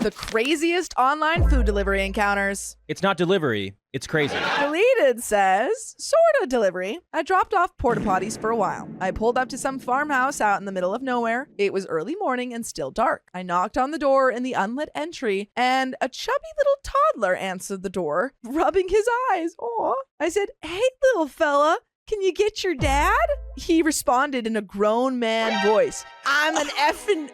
The craziest online food delivery encounters. It's not delivery. It's crazy. Deleted says, sorta delivery. I dropped off porta potties for a while. I pulled up to some farmhouse out in the middle of nowhere. It was early morning and still dark. I knocked on the door in the unlit entry, and a chubby little toddler answered the door, rubbing his eyes. Aw. I said, hey, little fella, can you get your dad? He responded in a grown man voice. I'm an effing,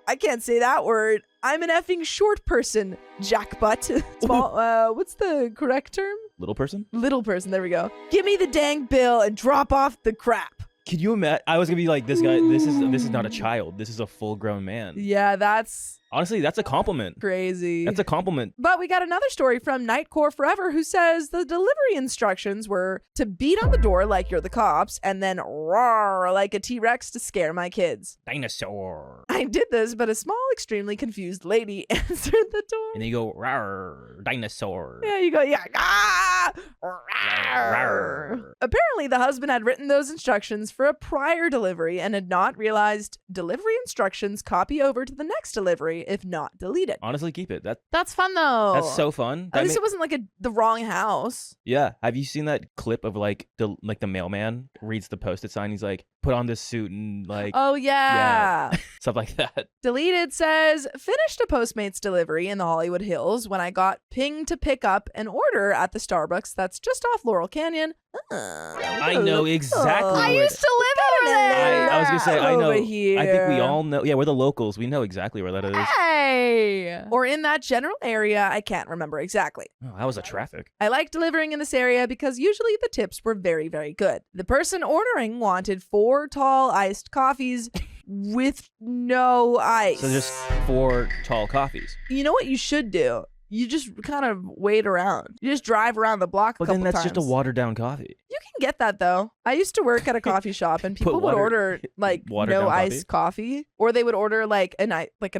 I can't say that word. I'm an effing short person, jackbutt. Small, what's the correct term? Little person? Little person, there we go. Give me the dang bill and drop off the crap. Can you imagine? I was gonna be like, this guy, this is not a child. This is a full grown man. Yeah, that's Honestly, that's a compliment. crazy. That's a compliment. But we got another story from Nightcore Forever who says the delivery instructions were to beat on the door like you're the cops and then roar like a T-Rex to scare my kids. Dinosaur. I did this, but a small, extremely confused lady answered the door. And then you go, rawr, dinosaur. Yeah, you go, yeah. Ah! Rawr. Apparently, the husband had written those instructions for a prior delivery and had not realized delivery instructions copy over to the next delivery if not deleted. Honestly, keep it. That's fun, though. That's so fun. At least it wasn't like the wrong house. Yeah. Have you seen that clip of like the mailman reads the post-it sign? He's like, put on this suit and like, Oh, yeah. stuff like that. Deleted says, finished a Postmates delivery in the Hollywood Hills when I got pinged to pick up an order at the Starbucks that's just off Laurel Canyon. I know exactly. I where used to live over there. I was gonna say, I know. Over here. I think we all know. Yeah, we're the locals. We know exactly where that is. Hey! Or in that general area, I can't remember exactly. Oh, that was a traffic. I like delivering in this area because usually the tips were very, very good. The person ordering wanted 4 tall iced coffees with no ice. So just 4 tall coffees. You know what you should do? You just kind of wait around. You just drive around the block a But couple then that's times. just a watered down coffee. You can get that though. I used to work at a coffee shop and people would order like watered no down iced coffee, or they would order like an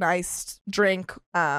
iced drink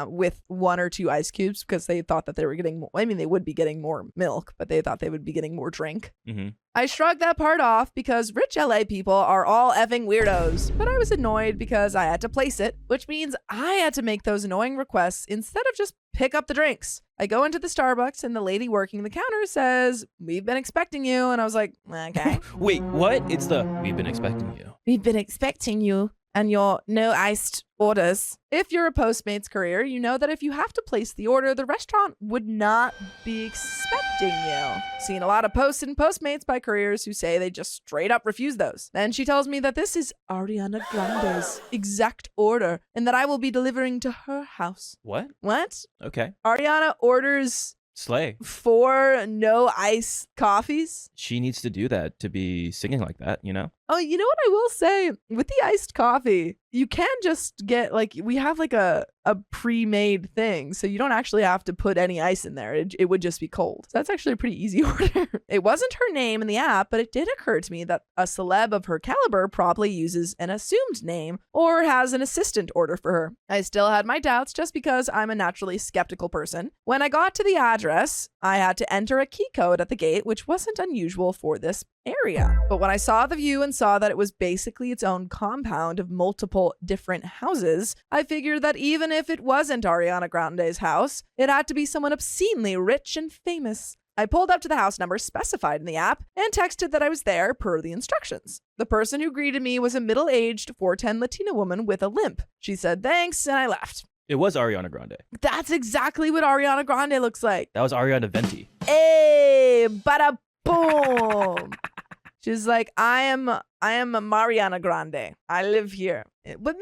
with 1 or 2 ice cubes because they thought that they were getting more. I mean, they would be getting more milk, but they thought they would be getting more drink. Mm-hmm. I shrugged that part off because rich LA people are all effing weirdos, but I was annoyed because I had to place it, which means I had to make those annoying requests instead of just pick up the drinks. I go into the Starbucks and the lady working the counter says, "We've been expecting you." And I was like, okay. Wait, what? It's the we've been expecting you. We've been expecting you and your no iced orders. If you're a Postmates courier, you know that if you have to place the order, the restaurant would not be expecting you. Seen a lot of posts in Postmates by couriers who say they just straight up refuse those. Then she tells me that this is Ariana Grande's exact order and that I will be delivering to her house. What? What? Okay. Ariana orders Slay. 4 no ice coffees? She needs to do that to be singing like that, you know? Oh, you know what I will say? With the iced coffee, you can just get like, we have like a pre-made thing. So you don't actually have to put any ice in there. It would just be cold. So that's actually a pretty easy order. It wasn't her name in the app, but it did occur to me that a celeb of her caliber probably uses an assumed name or has an assistant order for her. I still had my doubts just because I'm a naturally skeptical person. When I got to the address, I had to enter a key code at the gate, which wasn't unusual for this area. But when I saw the view and saw that it was basically its own compound of multiple different houses, I figured that even if it wasn't Ariana Grande's house, it had to be someone obscenely rich and famous. I pulled up to the house number specified in the app and texted that I was there per the instructions. The person who greeted me was a middle-aged 4'10" Latina woman with a limp. She said thanks and I left. It was Ariana Grande. That's exactly what Ariana Grande looks like. That was Ariana Venti. Hey, bada boom. She's like, I am a Mariana Grande. I live here. But maybe,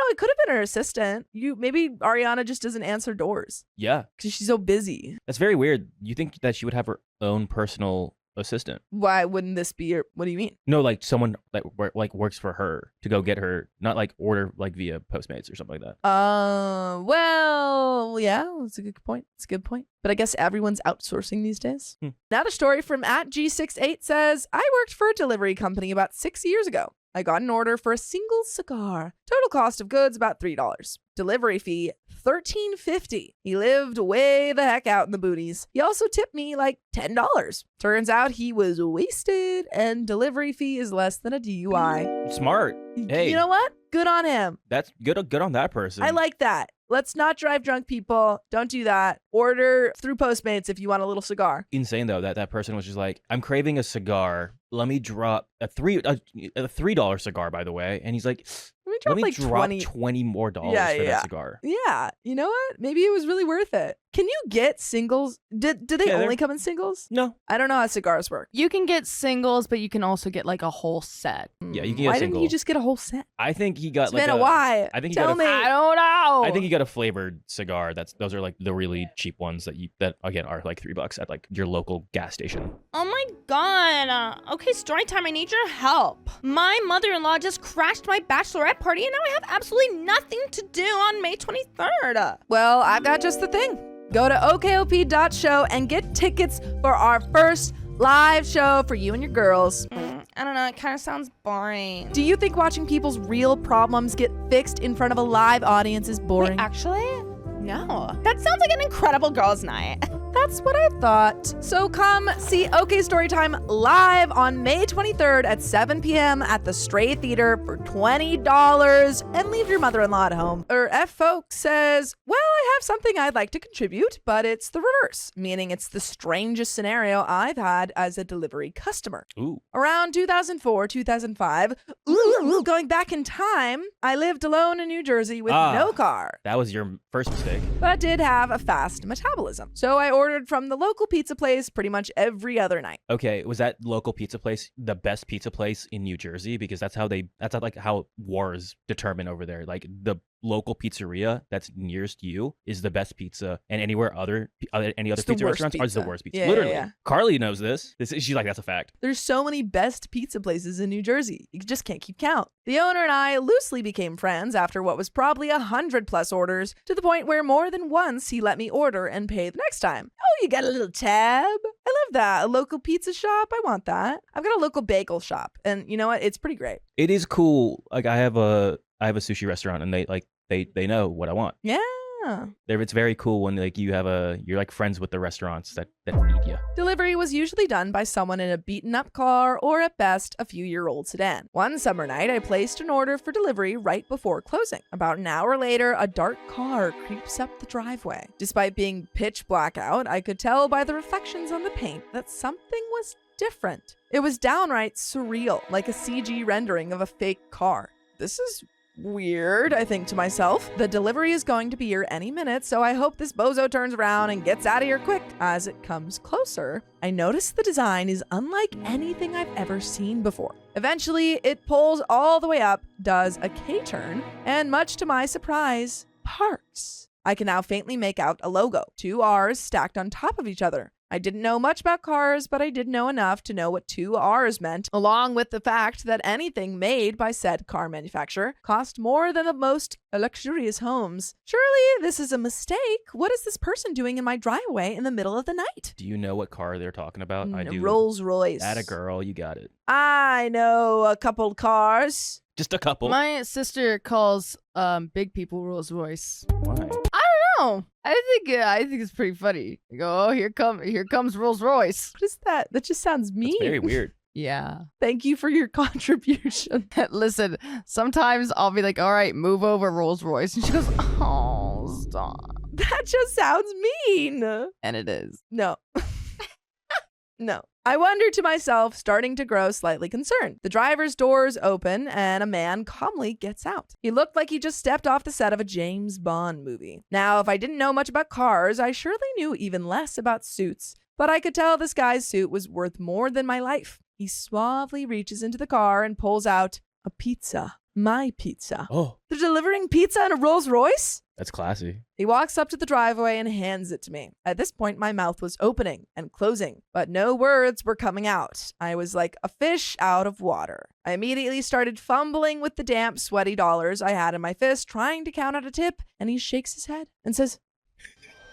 it could have been her assistant. Maybe Ariana just doesn't answer doors Yeah. because she's so busy. That's very weird. You think that she would have her own personal assistant? Why wouldn't this be your, what do you mean? No, like someone that works for her to go get her, not like order like via Postmates or something like that. Well, yeah, that's a good point. It's a good point. But I guess everyone's outsourcing these days. Another story from @G68 says, I worked for a delivery company about 6 years ago. I got an order for a single cigar. Total cost of goods about $3. Delivery fee $13.50. He lived way the heck out in the booties. He also tipped me like $10. Turns out he was wasted and delivery fee is less than a DUI. Smart. Hey. You know what? Good on him. That's good on that person. I like that. Let's not drive drunk, people. Don't do that. Order through Postmates if you want a little cigar. Insane though that person was just like, I'm craving a cigar. Let me drop a $3 cigar, by the way. And he's like, Let me drop drop like 20 more dollars for that cigar. Yeah. You know what? Maybe it was really worth it. Can you get singles? Did they only come in singles? No. I don't know how cigars work. You can get singles, but you can also get like a whole set. Yeah, you can get Why a single. didn't you just get a whole set? I think he got Savannah, why? I think he Tell got me. I don't know. I think he got a flavored cigar. Those are like the really cheap ones that again are like $3 at like your local gas station. Oh my god. Okay, story time. I need your help. My mother-in-law just crashed my bachelorette party and now I have absolutely nothing to do on May 23rd. Well, I've got just the thing. Go to okop.show and get tickets for our first live show for you and your girls. I don't know, it kind of sounds boring. Do you think watching people's real problems get fixed in front of a live audience is boring? Wait, actually, no. That sounds like an incredible girls' night. That's what I thought. So come see OK Storytime live on May 23rd at 7 p.m. at the Stray Theater for $20 and leave your mother-in-law at home. F Folks says, well, I have something I'd like to contribute, but it's the reverse, meaning it's the strangest scenario I've had as a delivery customer. Ooh. Around 2004, 2005, going back in time, I lived alone in New Jersey with no car. That was your first mistake. But did have a fast metabolism. So I ordered from the local pizza place pretty much every other night. Okay, was that local pizza place the best pizza place in New Jersey? Because that's how wars determine over there. Like the local pizzeria that's nearest you is the best pizza, and any other pizza restaurants are the worst pizza. Literally. Yeah. Carly knows this. She's like, that's a fact. There's so many best pizza places in New Jersey. You just can't keep count. The owner and I loosely became friends after what was probably 100+ orders, to the point where more than once he let me order and pay the next time. Oh, you got a little tab? I love that. A local pizza shop? I want that. I've got a local bagel shop, and you know what? It's pretty great. It is cool. Like I have a sushi restaurant, and they know what I want. Yeah. It's very cool when like you're like friends with the restaurants that feed you. Delivery was usually done by someone in a beaten up car or at best a few-year-old sedan. One summer night, I placed an order for delivery right before closing. About an hour later, a dark car creeps up the driveway. Despite being pitch black out, I could tell by the reflections on the paint that something was different. It was downright surreal, like a CG rendering of a fake car. This is weird, I think to myself. The delivery is going to be here any minute, so I hope this bozo turns around and gets out of here quick. As it comes closer, I notice the design is unlike anything I've ever seen before. Eventually, it pulls all the way up, does a K-turn, and much to my surprise, parks. I can now faintly make out a logo, 2 R's stacked on top of each other. I didn't know much about cars, but I did know enough to know what 2 R's meant, along with the fact that anything made by said car manufacturer cost more than the most luxurious homes. Surely this is a mistake. What is this person doing in my driveway in the middle of the night? Do you know what car they're talking about? I do. Rolls Royce. Atta girl, you got it. I know a couple cars. Just a couple. My sister calls big people Rolls Royce. Why? Oh, I think it's pretty funny. You go, oh, here comes Rolls Royce. What is that? That just sounds mean. It's very weird. Yeah. Thank you for your contribution. Listen, sometimes I'll be like, all right, move over, Rolls Royce. And she goes, oh, stop. That just sounds mean. And it is. No. No. I wonder to myself, starting to grow slightly concerned. The driver's doors open and a man calmly gets out. He looked like he just stepped off the set of a James Bond movie. Now, if I didn't know much about cars, I surely knew even less about suits. But I could tell this guy's suit was worth more than my life. He suavely reaches into the car and pulls out a pizza. My pizza. Oh. They're delivering pizza in a Rolls Royce? That's classy. He walks up to the driveway and hands it to me. At this point, my mouth was opening and closing, but no words were coming out. I was like a fish out of water. I immediately started fumbling with the damp, sweaty dollars I had in my fist, trying to count out a tip, and he shakes his head and says,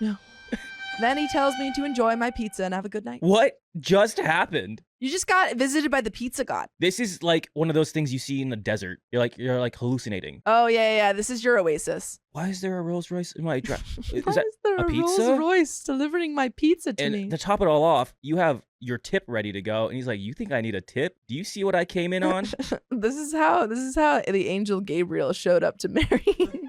no. Then he tells me to enjoy my pizza and have a good night. What just happened? You just got visited by the pizza god. This is like one of those things you see in the desert. You're like hallucinating. Oh, yeah. This is your oasis. Why is there a Rolls Royce in my drive? Why is there a pizza? Rolls Royce delivering my pizza to me? And to top it all off, you have your tip ready to go. And he's like, you think I need a tip? Do you see what I came in on? This is how the angel Gabriel showed up to Mary.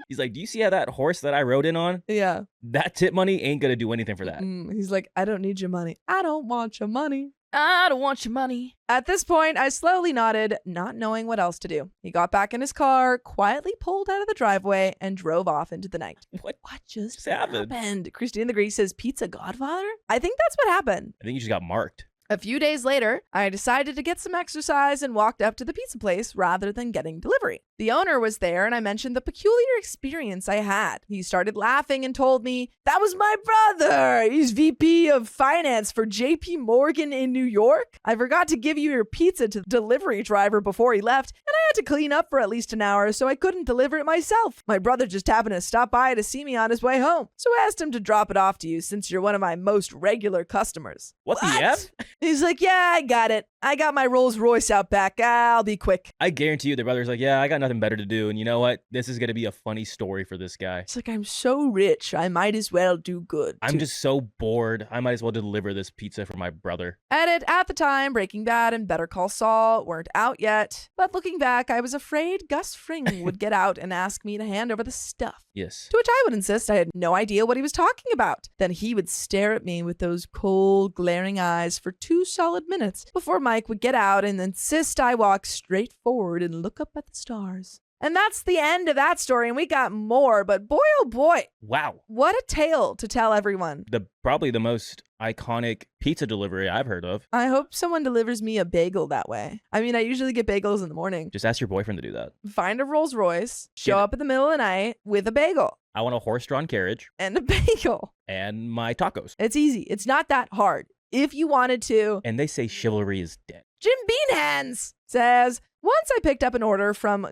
He's like, do you see how that horse that I rode in on? Yeah. That tip money ain't gonna do anything for that. He's like, I don't need your money. I don't want your money. I don't want your money. At this point, I slowly nodded, not knowing what else to do. He got back in his car, quietly pulled out of the driveway, and drove off into the night. What just happened? happened? Christine the Greek says, pizza godfather? I think that's what happened. I think you just got marked. A few days later, I decided to get some exercise and walked up to the pizza place rather than getting delivery. The owner was there and I mentioned the peculiar experience I had. He started laughing and told me, that was my brother. He's VP of finance for JP Morgan in New York. I forgot to give you your pizza to the delivery driver before he left, and I had to clean up for at least an hour, so I couldn't deliver it myself. My brother just happened to stop by to see me on his way home, so I asked him to drop it off to you since you're one of my most regular customers. What the F? He's like, yeah, I got it. I got my Rolls Royce out back. I'll be quick. I guarantee you the brother's like, yeah, I got nothing better to do. And you know what? This is going to be a funny story for this guy. It's like, I'm so rich. I might as well do good. I'm just so bored. I might as well deliver this pizza for my brother. Edit, at the time, Breaking Bad and Better Call Saul weren't out yet. But looking back, I was afraid Gus Fring would get out and ask me to hand over the stuff. Yes. To which I would insist I had no idea what he was talking about. Then he would stare at me with those cold, glaring eyes for 2 solid minutes before Mike would get out and insist I walk straight forward and look up at the stars. And that's the end of that story, and we got more, but boy, oh boy. Wow. What a tale to tell everyone. Probably the most iconic pizza delivery I've heard of. I hope someone delivers me a bagel that way. I mean, I usually get bagels in the morning. Just ask your boyfriend to do that. Find a Rolls Royce, show up in the middle of the night with a bagel. I want a horse-drawn carriage. And a bagel. And my tacos. It's easy. It's not that hard. If you wanted to. And they say chivalry is dead. Jim Beanhands says, once I picked up an order from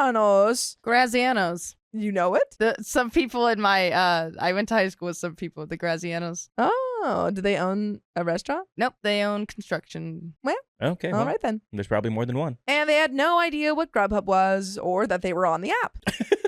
Graziano's. You know it? Some people in my, I went to high school with some people, the Grazianos. Oh, do they own a restaurant? Nope, they own construction. Well, okay. All right then. There's probably more than one. And they had no idea what Grubhub was or that they were on the app.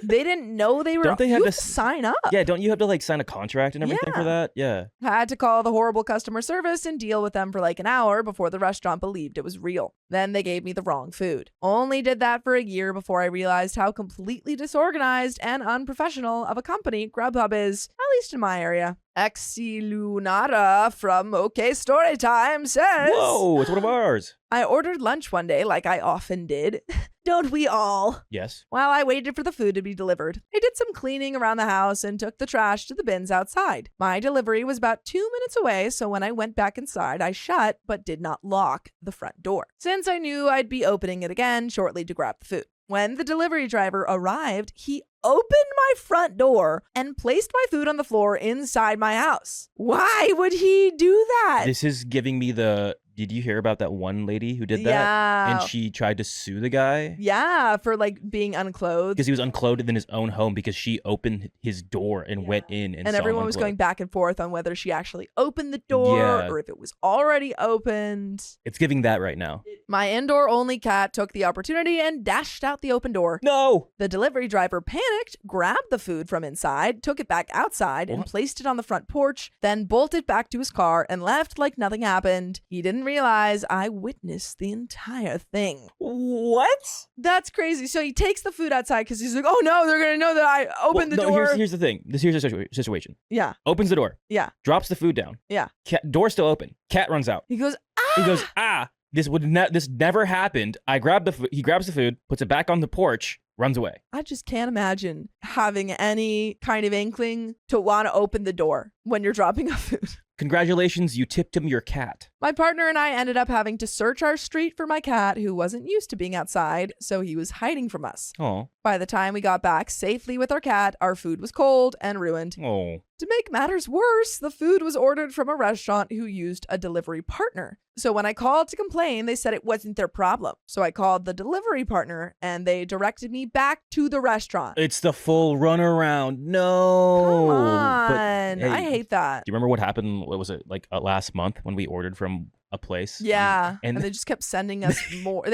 They didn't know they were. Don't they have you to sign up? Yeah, don't you have to like sign a contract and everything for that? Yeah. I had to call the horrible customer service and deal with them for like an hour before the restaurant believed it was real. Then they gave me the wrong food. Only did that for a year before I realized how completely disorganized and unprofessional of a company Grubhub is, at least in my area. Exilunara from OK Storytime says, whoa, it's one of ours. I ordered lunch one day like I often did. Don't we all? Yes. While I waited for the food to be delivered, I did some cleaning around the house and took the trash to the bins outside. My delivery was about 2 minutes away, so when I went back inside, I shut but did not lock the front door, since I knew I'd be opening it again shortly to grab the food. When the delivery driver arrived, he opened my front door and placed my food on the floor inside my house. Why would he do that? This is giving me did you hear about that one lady who did that? Yeah. And she tried to sue the guy? Yeah, for like being unclothed. Because he was unclothed in his own home because she opened his door and went in and saw everyone him was unclothed. going back and forth on whether she actually opened the door or if it was already opened. It's giving that right now. My indoor-only cat took the opportunity and dashed out the open door. No! The delivery driver panicked, grabbed the food from inside, took it back outside, and placed it on the front porch, then bolted back to his car and left like nothing happened. He didn't realize I witnessed the entire thing. What? That's crazy. So he takes the food outside because he's like, oh no, they're going to know that I opened the door. Here's the thing. Here's the situation. Yeah. Opens the door. Yeah. Drops the food down. Yeah. Door still open. Cat runs out. He goes, ah! He goes, ah! This never happened. I grabbed the food. He grabs the food, puts it back on the porch, runs away. I just can't imagine having any kind of inkling to want to open the door when you're dropping off food. Congratulations, you tipped him your cat. My partner and I ended up having to search our street for my cat, who wasn't used to being outside, so he was hiding from us. Oh. By the time we got back safely with our cat, our food was cold and ruined. Oh. To make matters worse, the food was ordered from a restaurant who used a delivery partner. So when I called to complain, they said it wasn't their problem. So I called the delivery partner and they directed me back to the restaurant. It's the full runaround. No. Come on. But, hey, I hate that. Do you remember what happened? What was it, like last month when we ordered from a place? Yeah. And they just kept sending us more.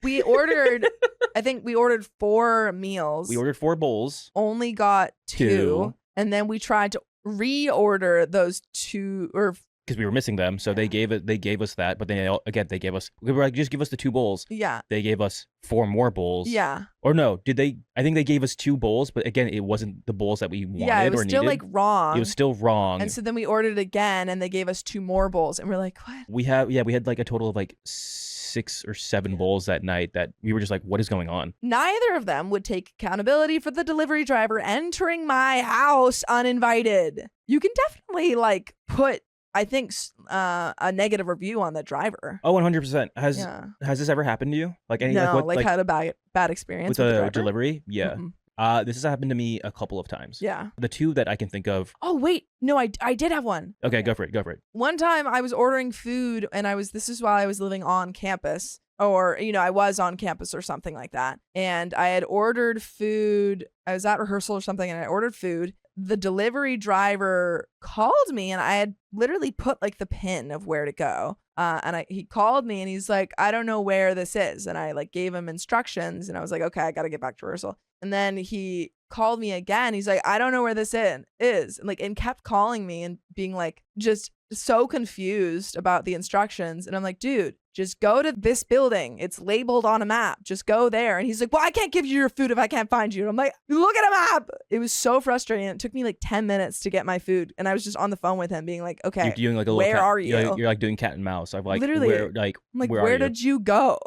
We ordered, I think we ordered 4 meals. We ordered 4 bowls. Only got 2. And then we tried to reorder those 2 or because we were missing them. So they gave us that, but then again they were like, just give us the 2 bowls. Yeah. They gave us 4 more bowls. Yeah. Or no, did they? I think they gave us 2 bowls, but again, it wasn't the bowls that we wanted Yeah, it was or still needed. like wrong. It was still wrong. And so then we ordered again, and they gave us 2 more bowls, and we're like, what? We had like a total of like 6 or 7 bowls that night that we were just like, what is going on? Neither of them would take accountability for the delivery driver entering my house uninvited. You can definitely like put, I think, a negative review on the driver. Oh, 100%. Has this ever happened to you? Like any had a bad experience with a delivery? Yeah. Mm-mm. This has happened to me a couple of times. Yeah. The 2 that I can think of. Oh wait, no, I did have one. Okay, go for it. One time I was ordering food, and this is while I was living on campus. Or, I was on campus or something like that. And I had ordered food. I was at rehearsal or something, and I ordered food. The delivery driver called me, and I had literally put like the pin of where to go. He called me, and he's like, I don't know where this is. And I like gave him instructions, and I was like, okay, I got to get back to rehearsal. And then he called me again. He's like, I don't know where this is. And kept calling me and being like, just so confused about the instructions. And I'm like, dude, just go to this building. It's labeled on a map. Just go there. And he's like, well, I can't give you your food if I can't find you. And I'm like, look at a map. It was so frustrating. It took me like 10 minutes to get my food. And I was just on the phone with him being like, okay, you're doing like a where are you? You're like doing cat and mouse. I'm like, literally, where did you go?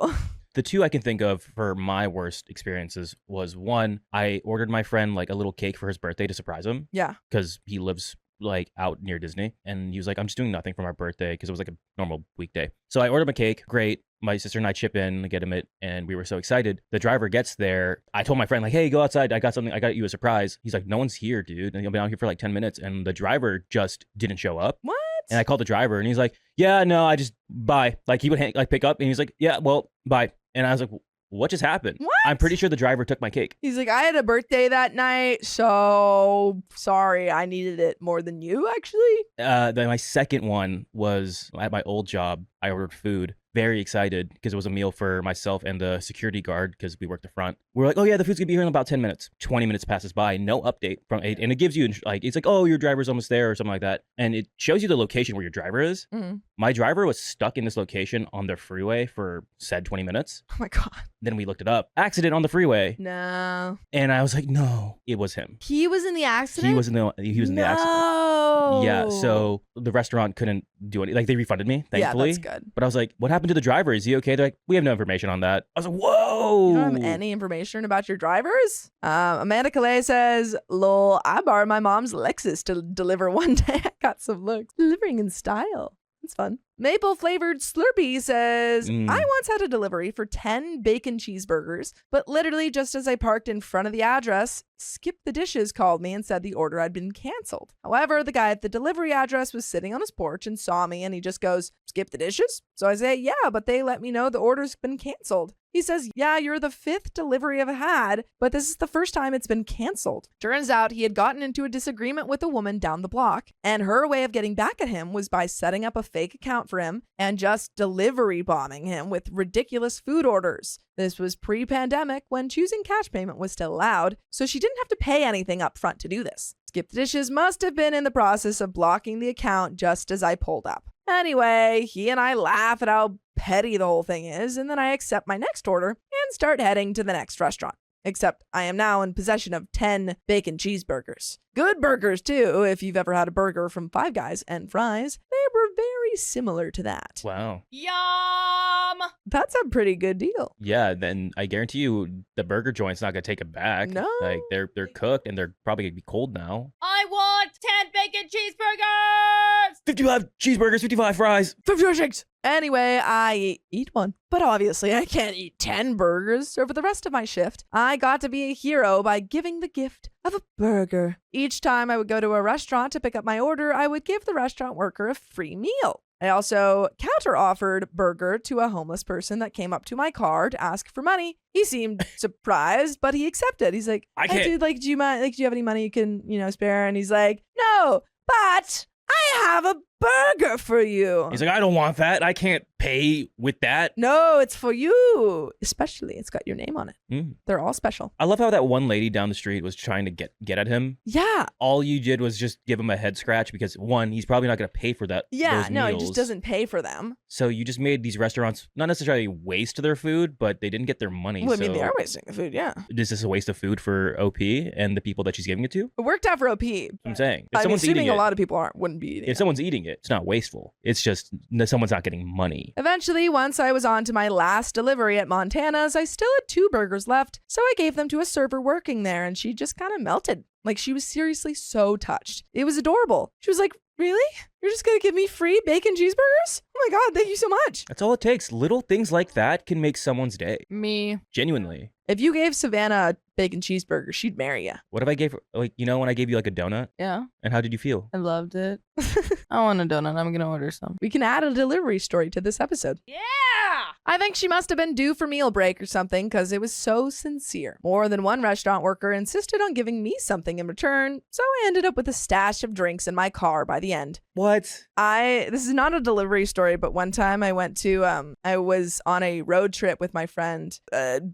The 2 I can think of for my worst experiences was, 1, I ordered my friend like a little cake for his birthday to surprise him. Yeah. Because he lives like out near Disney, and he was like, I'm just doing nothing for my birthday, because it was like a normal weekday. So I ordered him a cake. Great. My sister and I chip in to get him it, and we were so excited. The driver gets there. I told my friend, like, hey, go outside. I got you a surprise. He's like, no one's here, dude. And I've been out here for like 10 minutes. And the driver just didn't show up. What? And I called the driver, and he's like, yeah, no, I just, bye. Like, he would pick up, and he's like, yeah, well, bye. And I was like, what just happened? What? I'm pretty sure the driver took my cake. He's like, I had a birthday that night, so sorry, I needed it more than you, actually. Then my second one was at my old job. I ordered food. Very excited because it was a meal for myself and the security guard, because we worked the front. We're like, oh yeah, the food's gonna be here in about 10 minutes. 20 minutes passes by, no update from 8. And it gives you like, it's like, oh, your driver's almost there or something like that. And it shows you the location where your driver is. Mm-hmm. My driver was stuck in this location on the freeway for said 20 minutes. Oh my God. Then we looked it up. Accident on the freeway. No. And I was like, no, it was him. He was in the accident? He was in the accident. Yeah, so the restaurant couldn't do anything. Like, they refunded me, thankfully. Yeah, that's good. But I was like, what happened to the driver? Is he okay? They're like, we have no information on that. I was like, whoa. You don't have any information about your drivers? Amanda Calais says, lol, I borrowed my mom's Lexus to deliver one day. I got some looks. Delivering in style. It's fun. Maple flavored Slurpee says, I once had a delivery for 10 bacon cheeseburgers, but literally just as I parked in front of the address, Skip the Dishes called me and said the order had been canceled. However, the guy at the delivery address was sitting on his porch and saw me, and he just goes, Skip the Dishes? So I say, yeah, but they let me know the order's been canceled. He says, yeah, you're the 5th delivery I've had, but this is the first time it's been canceled. Turns out he had gotten into a disagreement with a woman down the block, and her way of getting back at him was by setting up a fake account for him and just delivery bombing him with ridiculous food orders. This was pre-pandemic when choosing cash payment was still allowed, so she didn't have to pay anything up front to do this. Skip the Dishes must have been in the process of blocking the account just as I pulled up. Anyway, he and I laugh at how petty the whole thing is, and then I accept my next order and start heading to the next restaurant. Except I am now in possession of 10 bacon cheeseburgers. Good burgers, too, if you've ever had a burger from Five Guys and fries. They were very similar to that. Wow. Yum! That's a pretty good deal. Yeah, then I guarantee you the burger joint's not going to take it back. No. Like, they're cooked, and they're probably going to be cold now. I want 10 bacon cheeseburgers! 55 cheeseburgers, 55 fries. 50 shakes. Anyway, I eat one. But obviously, I can't eat 10 burgers. So for the rest of my shift, I got to be a hero by giving the gift of a burger. Each time I would go to a restaurant to pick up my order, I would give the restaurant worker a free meal. I also counter-offered burger to a homeless person that came up to my car to ask for money. He seemed surprised, but he accepted. He's like, I can't. Hey, dude, like, do you mind? Like, do you have any money you can, spare? And he's like, no, but I have a burger for you. He's like, I don't want that. I can't pay with that. No, it's for you. Especially, it's got your name on it. Mm. They're all special. I love how that one lady down the street was trying to get at him. Yeah. All you did was just give him a head scratch because one, he's probably not going to pay for that. Yeah, those no, he meals. just doesn't pay for them. So you just made these restaurants not necessarily waste their food, but they didn't get their money. Well, I so mean, they are wasting the food, yeah. Is this a waste of food for OP and the people that she's giving it to? It worked out for OP. I'm saying. If I'm someone's assuming eating a it, lot of people wouldn't be eating if it. someone's eating it, it's not wasteful. It's just someone's not getting money. Eventually, once I was on to my last delivery at Montana's, I still had 2 burgers left, so I gave them to a server working there, and she just kind of melted. Like, she was seriously so touched. It was adorable. She was like, really? You're just gonna give me free bacon cheeseburgers? Oh my god, thank you so much. That's all it takes. Little things like that can make someone's day. Me. Genuinely. If you gave Savannah a bacon cheeseburger, she'd marry you. What if I gave her, like, you know, when I gave you like a donut? Yeah. And how did you feel? I loved it. I want a donut. I'm going to order some. We can add a delivery story to this episode. Yeah! I think she must have been due for meal break or something because it was so sincere. More than one restaurant worker insisted on giving me something in return, so I ended up with a stash of drinks in my car by the end. What? This is not a delivery story, but one time I went to, I was on a road trip with my friend,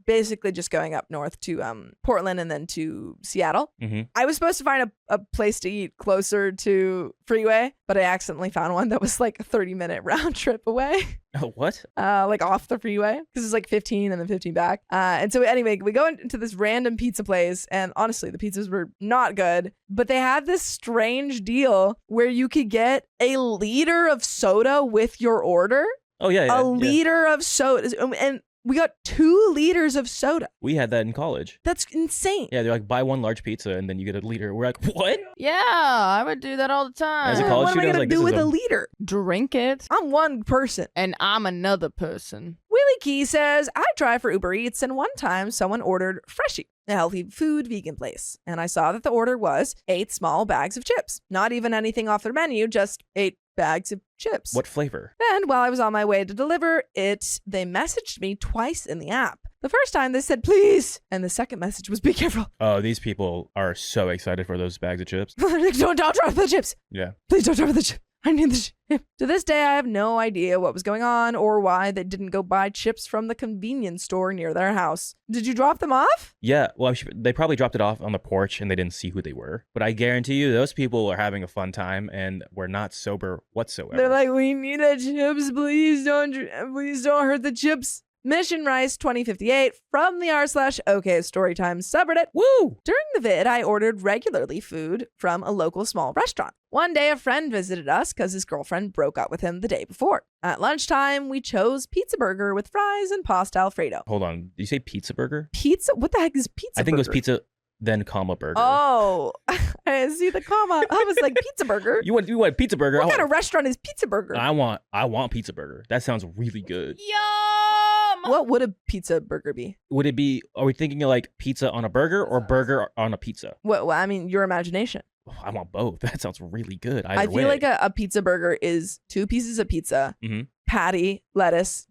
basically just going up north to Portland and then to Seattle. Mm-hmm. I was supposed to find a place to eat closer to Freeway, but I accidentally found one that was like a 30-minute round trip away. Oh, what? Like off the freeway, because it's like 15 and then 15 back. And so anyway, we go into this random pizza place, and honestly, the pizzas were not good, but they had this strange deal where you could get a liter of soda with your order. Oh, yeah. A liter of soda. And we got 2 liters of soda. We had that in college. That's insane. Yeah, they're like, buy 1 large pizza and then you get a liter. We're like, what? Yeah, I would do that all the time. As a college What am I student, I was going like, to this do is with a- a liter? Drink it. I'm one person. And I'm another person. Willie Key says, I drive for Uber Eats, and one time someone ordered Freshie, a healthy food vegan place. And I saw that the order was 8 small bags of chips. Not even anything off their menu, just 8 bags of chips. What flavor? And while I was on my way to deliver it, they messaged me twice in the app. The first time they said, please. And the second message was, be careful. Oh, these people are so excited for those bags of chips. Don't drop the chips. Yeah. Please don't drop the chips. I need the chip. To this day, I have no idea what was going on or why they didn't go buy chips from the convenience store near their house. Did you drop them off? Yeah, well, they probably dropped it off on the porch and they didn't see who they were. But I guarantee you, those people are having a fun time and were not sober whatsoever. They're like, we need the chips. Please don't hurt the chips. Mission Rice 2058 from the r/OK Storytime subreddit. Woo! During the vid, I ordered regularly food from a local small restaurant. One day, a friend visited us because his girlfriend broke up with him the day before. At lunchtime, we chose pizza burger with fries and pasta Alfredo. Hold on. Did you say pizza burger? Pizza? What the heck is pizza I think burger? it was pizza, then comma burger. Oh, I see the comma. I was like, pizza burger? You want pizza burger? What kind of restaurant is pizza burger? I want pizza burger. That sounds really good. Yum! What would a pizza burger be? Would it be, are we thinking of like pizza on a burger or burger on a pizza? What? I mean, your imagination. Oh, I want both. That sounds really good. Either I feel way. like a pizza burger is 2 pieces of pizza, Mhm. patty, lettuce,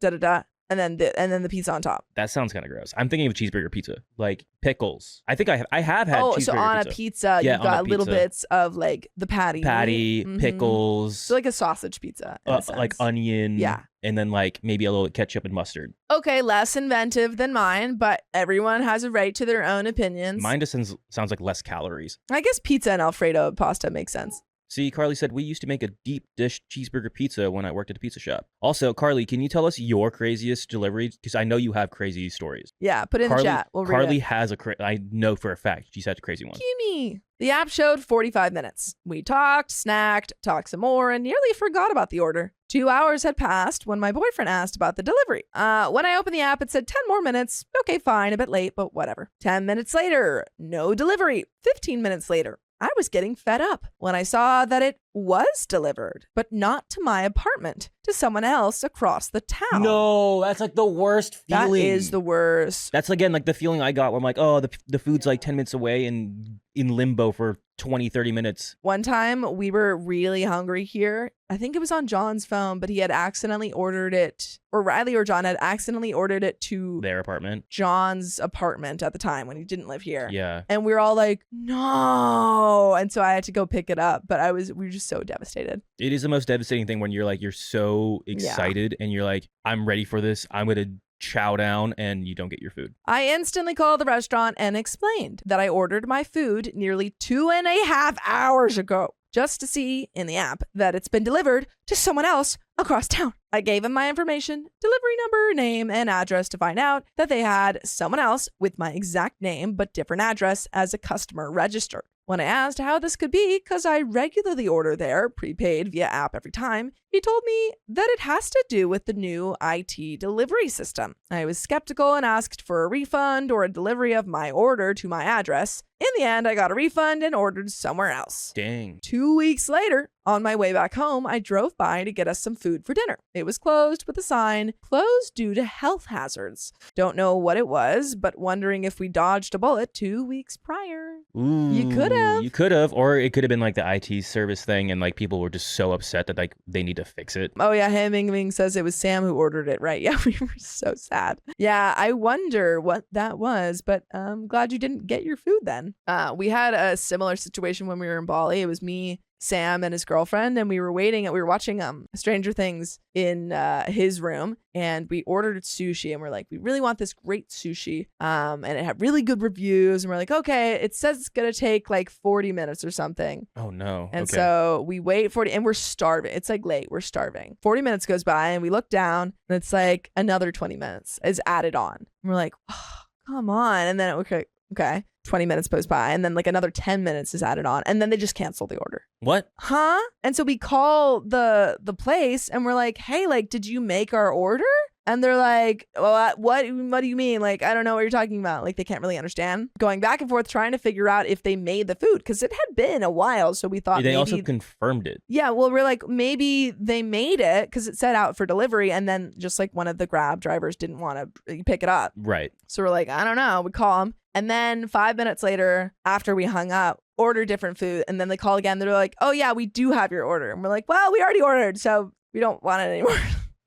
and then the pizza on top. That sounds kind of gross. I'm thinking of cheeseburger pizza, like pickles. I think I have had Oh, cheeseburger so on pizza. a pizza, Yeah, you've on a got little pizza. bits of like the patty, Patty, pickles, So like a sausage pizza, in a like sense. onion, Yeah. and then like maybe a little ketchup and mustard. Okay, less inventive than mine, but everyone has a right to their own opinions. Mine just sounds like less calories. I guess pizza and Alfredo pasta makes sense. See, Carly said we used to make a deep dish cheeseburger pizza when I worked at a pizza shop. Also, Carly, can you tell us your craziest delivery? Because I know you have crazy stories. Yeah, put it in Carly, the chat. We'll read Carly it. has I know for a fact she's had a crazy one. Gimme. The app showed 45 minutes. We talked, snacked, talked some more, and nearly forgot about the order. 2 hours had passed when my boyfriend asked about the delivery. When I opened the app, it said 10 more minutes. Okay, fine, a bit late, but whatever. 10 minutes later, no delivery. 15 minutes later, I was getting fed up when I saw that it was delivered, but not to my apartment, to someone else across the town. No, that's like the worst That feeling. is the worst. That's again like the feeling I got where I'm like, oh, the food's like 10 minutes away and in limbo for 20, 30 minutes. One time we were really hungry here. I think it was on John's phone, but he had accidentally ordered it, or Riley or John had accidentally ordered it to Their apartment. John's apartment at the time when he didn't live here. Yeah. And we were all like, no. And so I had to go pick it up. But we were just so devastated. It is the most devastating thing when you're so excited and you're like, I'm ready for this. I'm going to chow down, and you don't get your food. I instantly called the restaurant and explained that I ordered my food nearly 2.5 hours ago, just to see in the app that it's been delivered to someone else across town. I gave him my information, delivery number, name, and address to find out that they had someone else with my exact name but different address as a customer registered. When I asked how this could be, because I regularly order there, prepaid via app every time, he told me that it has to do with the new IT delivery system. I was skeptical and asked for a refund or a delivery of my order to my address. In the end, I got a refund and ordered somewhere else. Dang. 2 weeks later, on my way back home, I drove by to get us some food for dinner. It was closed with a sign, closed due to health hazards. Don't know what it was, but wondering if we dodged a bullet 2 weeks prior. Ooh, You could have. You could have. Or it could have been like the IT service thing, and like people were just so upset that like they need to fix it. Oh yeah, Ming Ming says it was Sam who ordered it, right? Yeah, we were so sad. Yeah, I wonder what that was, but I'm glad you didn't get your food then. We had a similar situation when we were in Bali. It was me, Sam, and his girlfriend, and we were watching Stranger Things in his room, and we ordered sushi, and we're like, we really want this great sushi, and it had really good reviews, and we're like, okay, it says it's gonna take like 40 minutes or something. Oh no. And okay. so we wait 40, and we're starving. It's like late, we're starving. 40 minutes goes by, and we look down, and it's like another 20 minutes is added on. And we're like, oh, come on. And then okay, 20 minutes goes by, and then like another 10 minutes is added on, and then they just cancel the order. What? Huh? And so we call the place, and we're like, hey, like, did you make our order? And they're like, well, what do you mean? Like, I don't know what you're talking about. Like, they can't really understand. Going back and forth trying to figure out if they made the food, because it had been a while, so we thought They also confirmed it. Yeah, well, we're like, maybe they made it because it said out for delivery, and then just like one of the Grab drivers didn't want to pick it up. Right. So we're like, I don't know. We call them. And then 5 minutes later, after we hung up, order different food. And then they call again. They're like, oh, yeah, we do have your order. And we're like, well, we already ordered, so we don't want it anymore.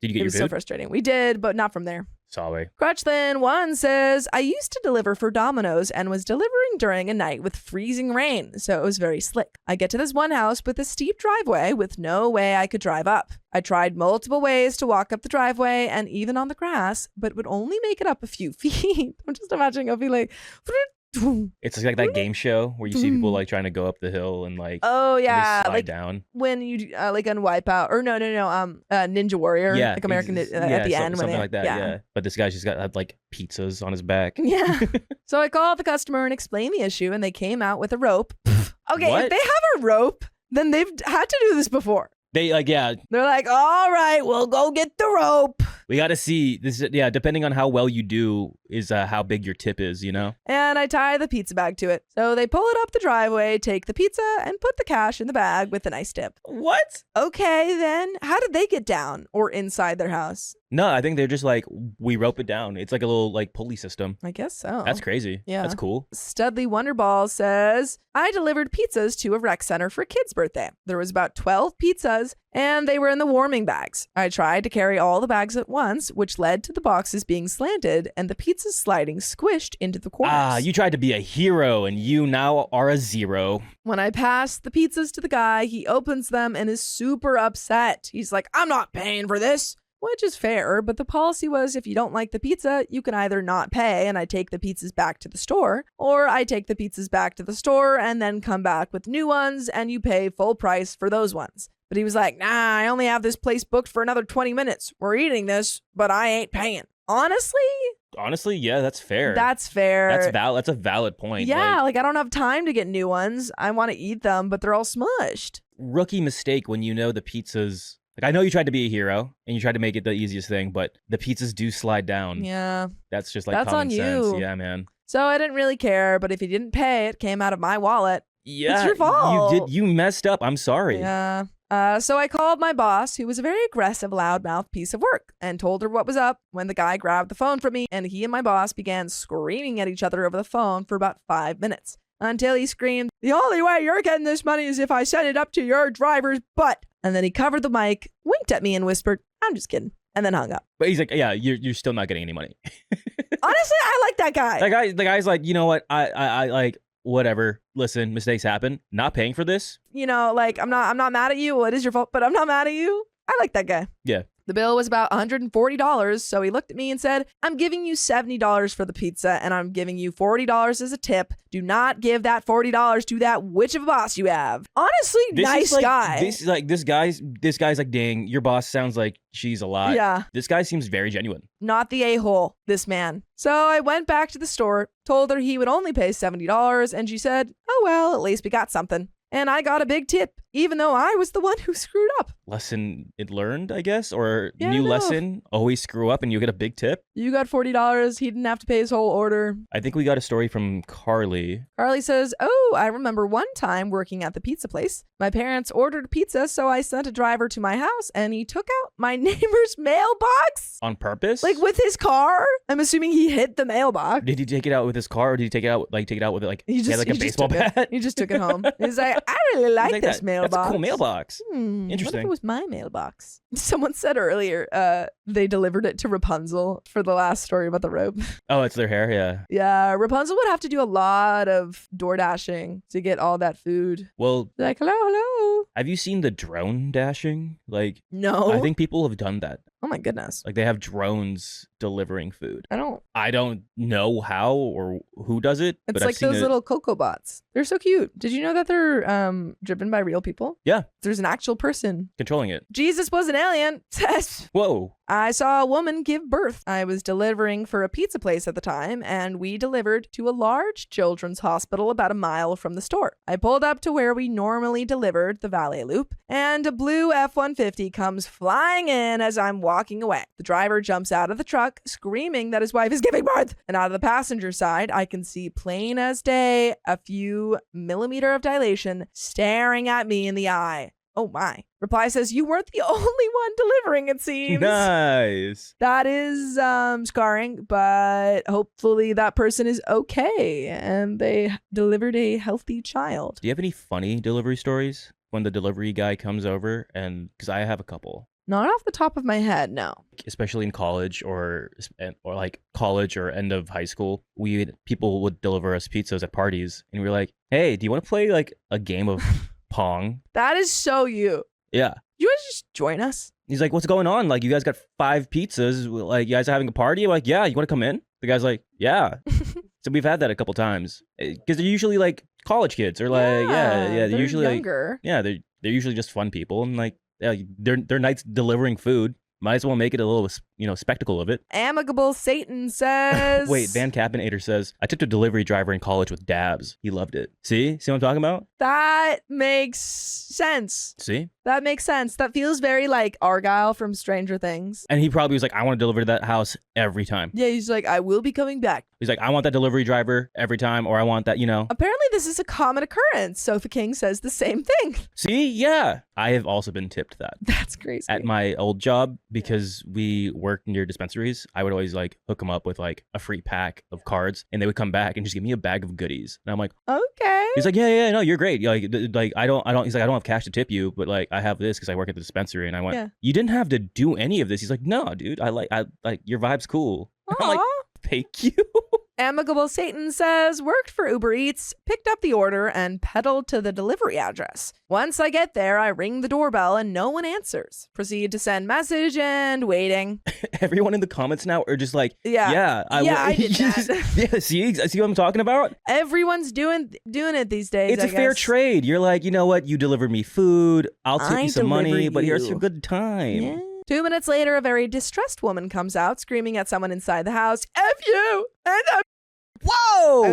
Did you get It was your so food? frustrating. We did, but not from there. Sorry. Crutchlin1 says, I used to deliver for Domino's and was delivering during a night with freezing rain, so it was very slick. I get to this one house with a steep driveway with no way I could drive up. I tried multiple ways to walk up the driveway and even on the grass, but would only make it up a few feet. I'm just imagining I'll be like... It's like that game show where you see people like trying to go up the hill and like oh yeah, they slide like down. When you like on Wipeout or no, Ninja Warrior, Yeah, like American at the end, when something they, like that. Yeah. But this guy's just had like pizzas on his back. Yeah. So I called the customer and explained the issue, and they came out with a rope. Okay, What? if they have a rope, then they've had to do this before. They like, yeah, They're like, all right, we'll go get the rope. we got to see this. Yeah, depending on how well you do is how big your tip is, you know? And I tie the pizza bag to it. So they pull it up the driveway, take the pizza, and put the cash in the bag with a nice tip. What? Okay, then how did they get down or inside their house? No, I think they're just like, we rope it down. It's like a little like pulley system. I guess so. That's crazy. Yeah. That's cool. Studley Wonderball says, I delivered pizzas to a rec center for a kid's birthday. There was about 12 pizzas, and they were in the warming bags. I tried to carry all the bags at once, which led to the boxes being slanted and the pizzas sliding squished into the corners. Ah, you tried to be a hero, and you now are a zero. When I pass the pizzas to the guy, he opens them and is super upset. He's like, I'm not paying for this. Which is fair, but the policy was if you don't like the pizza, you can either not pay and I take the pizzas back to the store, or I take the pizzas back to the store and then come back with new ones and you pay full price for those ones. But he was like, nah, I only have this place booked for another 20 minutes. We're eating this, but I ain't paying. Honestly, Yeah, that's fair. that's fair. That's a valid point. Yeah, like I don't have time to get new ones. I want to eat them, but they're all smushed. Rookie mistake when you know the pizzas. Like, I know you tried to be a hero and you tried to make it the easiest thing, but the pizzas do slide down. Yeah. That's just like That's common on sense. you. Yeah, man. So I didn't really care, but if you didn't pay, it came out of my wallet. Yeah, It's your fault. You messed up. I'm sorry. Yeah. So I called my boss, who was a very aggressive, loudmouth piece of work, and told her what was up when the guy grabbed the phone from me, and he and my boss began screaming at each other over the phone for about 5 minutes. Until he screamed, the only way you're getting this money is if I send it up to your driver's butt. And then he covered the mic, winked at me, and whispered, I'm just kidding, and then hung up. But he's like, yeah, you're still not getting any money. Honestly, I like that guy. The guy's like, you know what? I like, whatever. Listen, mistakes happen. Not paying for this. You know, like I'm not mad at you. Well, it is your fault, but I'm not mad at you. I like that guy. Yeah. The bill was about $140, so he looked at me and said, I'm giving you $70 for the pizza, and I'm giving you $40 as a tip. Do not give that $40 to that witch of a boss you have. Honestly, nice guy. This guy's like, dang, your boss sounds like she's a lot. Yeah. This guy seems very genuine. Not the a-hole, this man. So I went back to the store, told her he would only pay $70, and she said, oh well, at least we got something. And I got a big tip, even though I was the one who screwed up. Lesson it learned, I guess, or Yeah, new no. lesson. Always screw up and you get a big tip. You got $40. He didn't have to pay his whole order. I think we got a story from Carly. Carly says, oh, I remember one time working at the pizza place. My parents ordered pizza, so I sent a driver to my house and he took out my neighbor's mailbox. On purpose? Like with his car? I'm assuming he hit the mailbox. Did he take it out with his car, or did he take it out with like He he had like a just baseball took it. bat? He just took it home. He's like, I really like He's this mailbox. That's a cool mailbox. What if Interesting. it was my mailbox? Someone said earlier, they delivered it to Rapunzel for the last story about the rope. Oh, it's their hair, yeah. Yeah, Rapunzel would have to do a lot of door dashing to get all that food. Well, Like, hello. have you seen the drone dashing? Like, No. I think people have done that. Oh my goodness. Like, they have drones delivering food. I don't. I don't know how or who does it, It's but like I've seen those it. little Cocoa bots. They're so cute. Did you know that they're driven by real people? Yeah. There's an actual person. Controlling it. Jesus was an alien. Says. Whoa. I saw a woman give birth. I was delivering for a pizza place at the time, and we delivered to a large children's hospital about a mile from the store. I pulled up to where we normally delivered, the Valley Loop, and a blue F-150 comes flying in as I'm walking away. The driver jumps out of the truck, screaming that his wife is giving birth, and out of the passenger side, I can see plain as day a few millimeter of dilation staring at me in the eye. Oh my. Reply says, you weren't the only one delivering, it seems. Nice. That is scarring, but hopefully that person is okay and they delivered a healthy child. Do you have any funny delivery stories when the delivery guy comes over? And because I have a couple. Not off the top of my head, no. Especially in college or like college or end of high school, people would deliver us pizzas at parties, and we were like, "Hey, do you want to play like a game of Pong?" That is so you. Yeah. You guys just join us? He's like, "What's going on? Like, you guys got 5 pizzas. Like, you guys are having a party?" I'm like, "Yeah, you want to come in?" The guy's like, "Yeah." So we've had that a couple times because they're usually like college kids or like they're usually younger. like they're usually just fun people, and like they're nights delivering food. Might as well make it a little, spectacle of it. Amicable Satan says. Wait, Van Capinator says, I took a delivery driver in college with dabs. He loved it. See what I'm talking about? That makes sense. See? That makes sense. That feels very like Argyle from Stranger Things. And he probably was like, I want to deliver to that house every time. Yeah, he's like, I will be coming back. He's like, I want that delivery driver every time, or I want that, Apparently this is a common occurrence. Sofa King says the same thing. See? Yeah. I have also been tipped that. That's crazy. At my old job, because we worked near dispensaries, I would always like hook them up with like a free pack of cards, and they would come back and just give me a bag of goodies. And I'm like, okay. He's like, yeah, no, you're great. Like I don't. He's like, I don't have cash to tip you, but like I have this because I work at the dispensary. And I went, Yeah. You didn't have to do any of this. He's like, no, dude, I like your vibe's cool. I'm like, Aw. thank you. Amicable Satan says, worked for Uber Eats, picked up the order, and pedaled to the delivery address. Once I get there, I ring the doorbell and no one answers. Proceed to send message and waiting. Everyone in the comments now are just like, Yeah. I did that. Yeah, see what I'm talking about? Everyone's doing it these days. It's I a fair guess. trade. You're like, you know what? You deliver me food. I'll tip I you some money, deliver but here's you. your good time. Yeah. 2 minutes later, a very distressed woman comes out, screaming at someone inside the house, F you! And Whoa!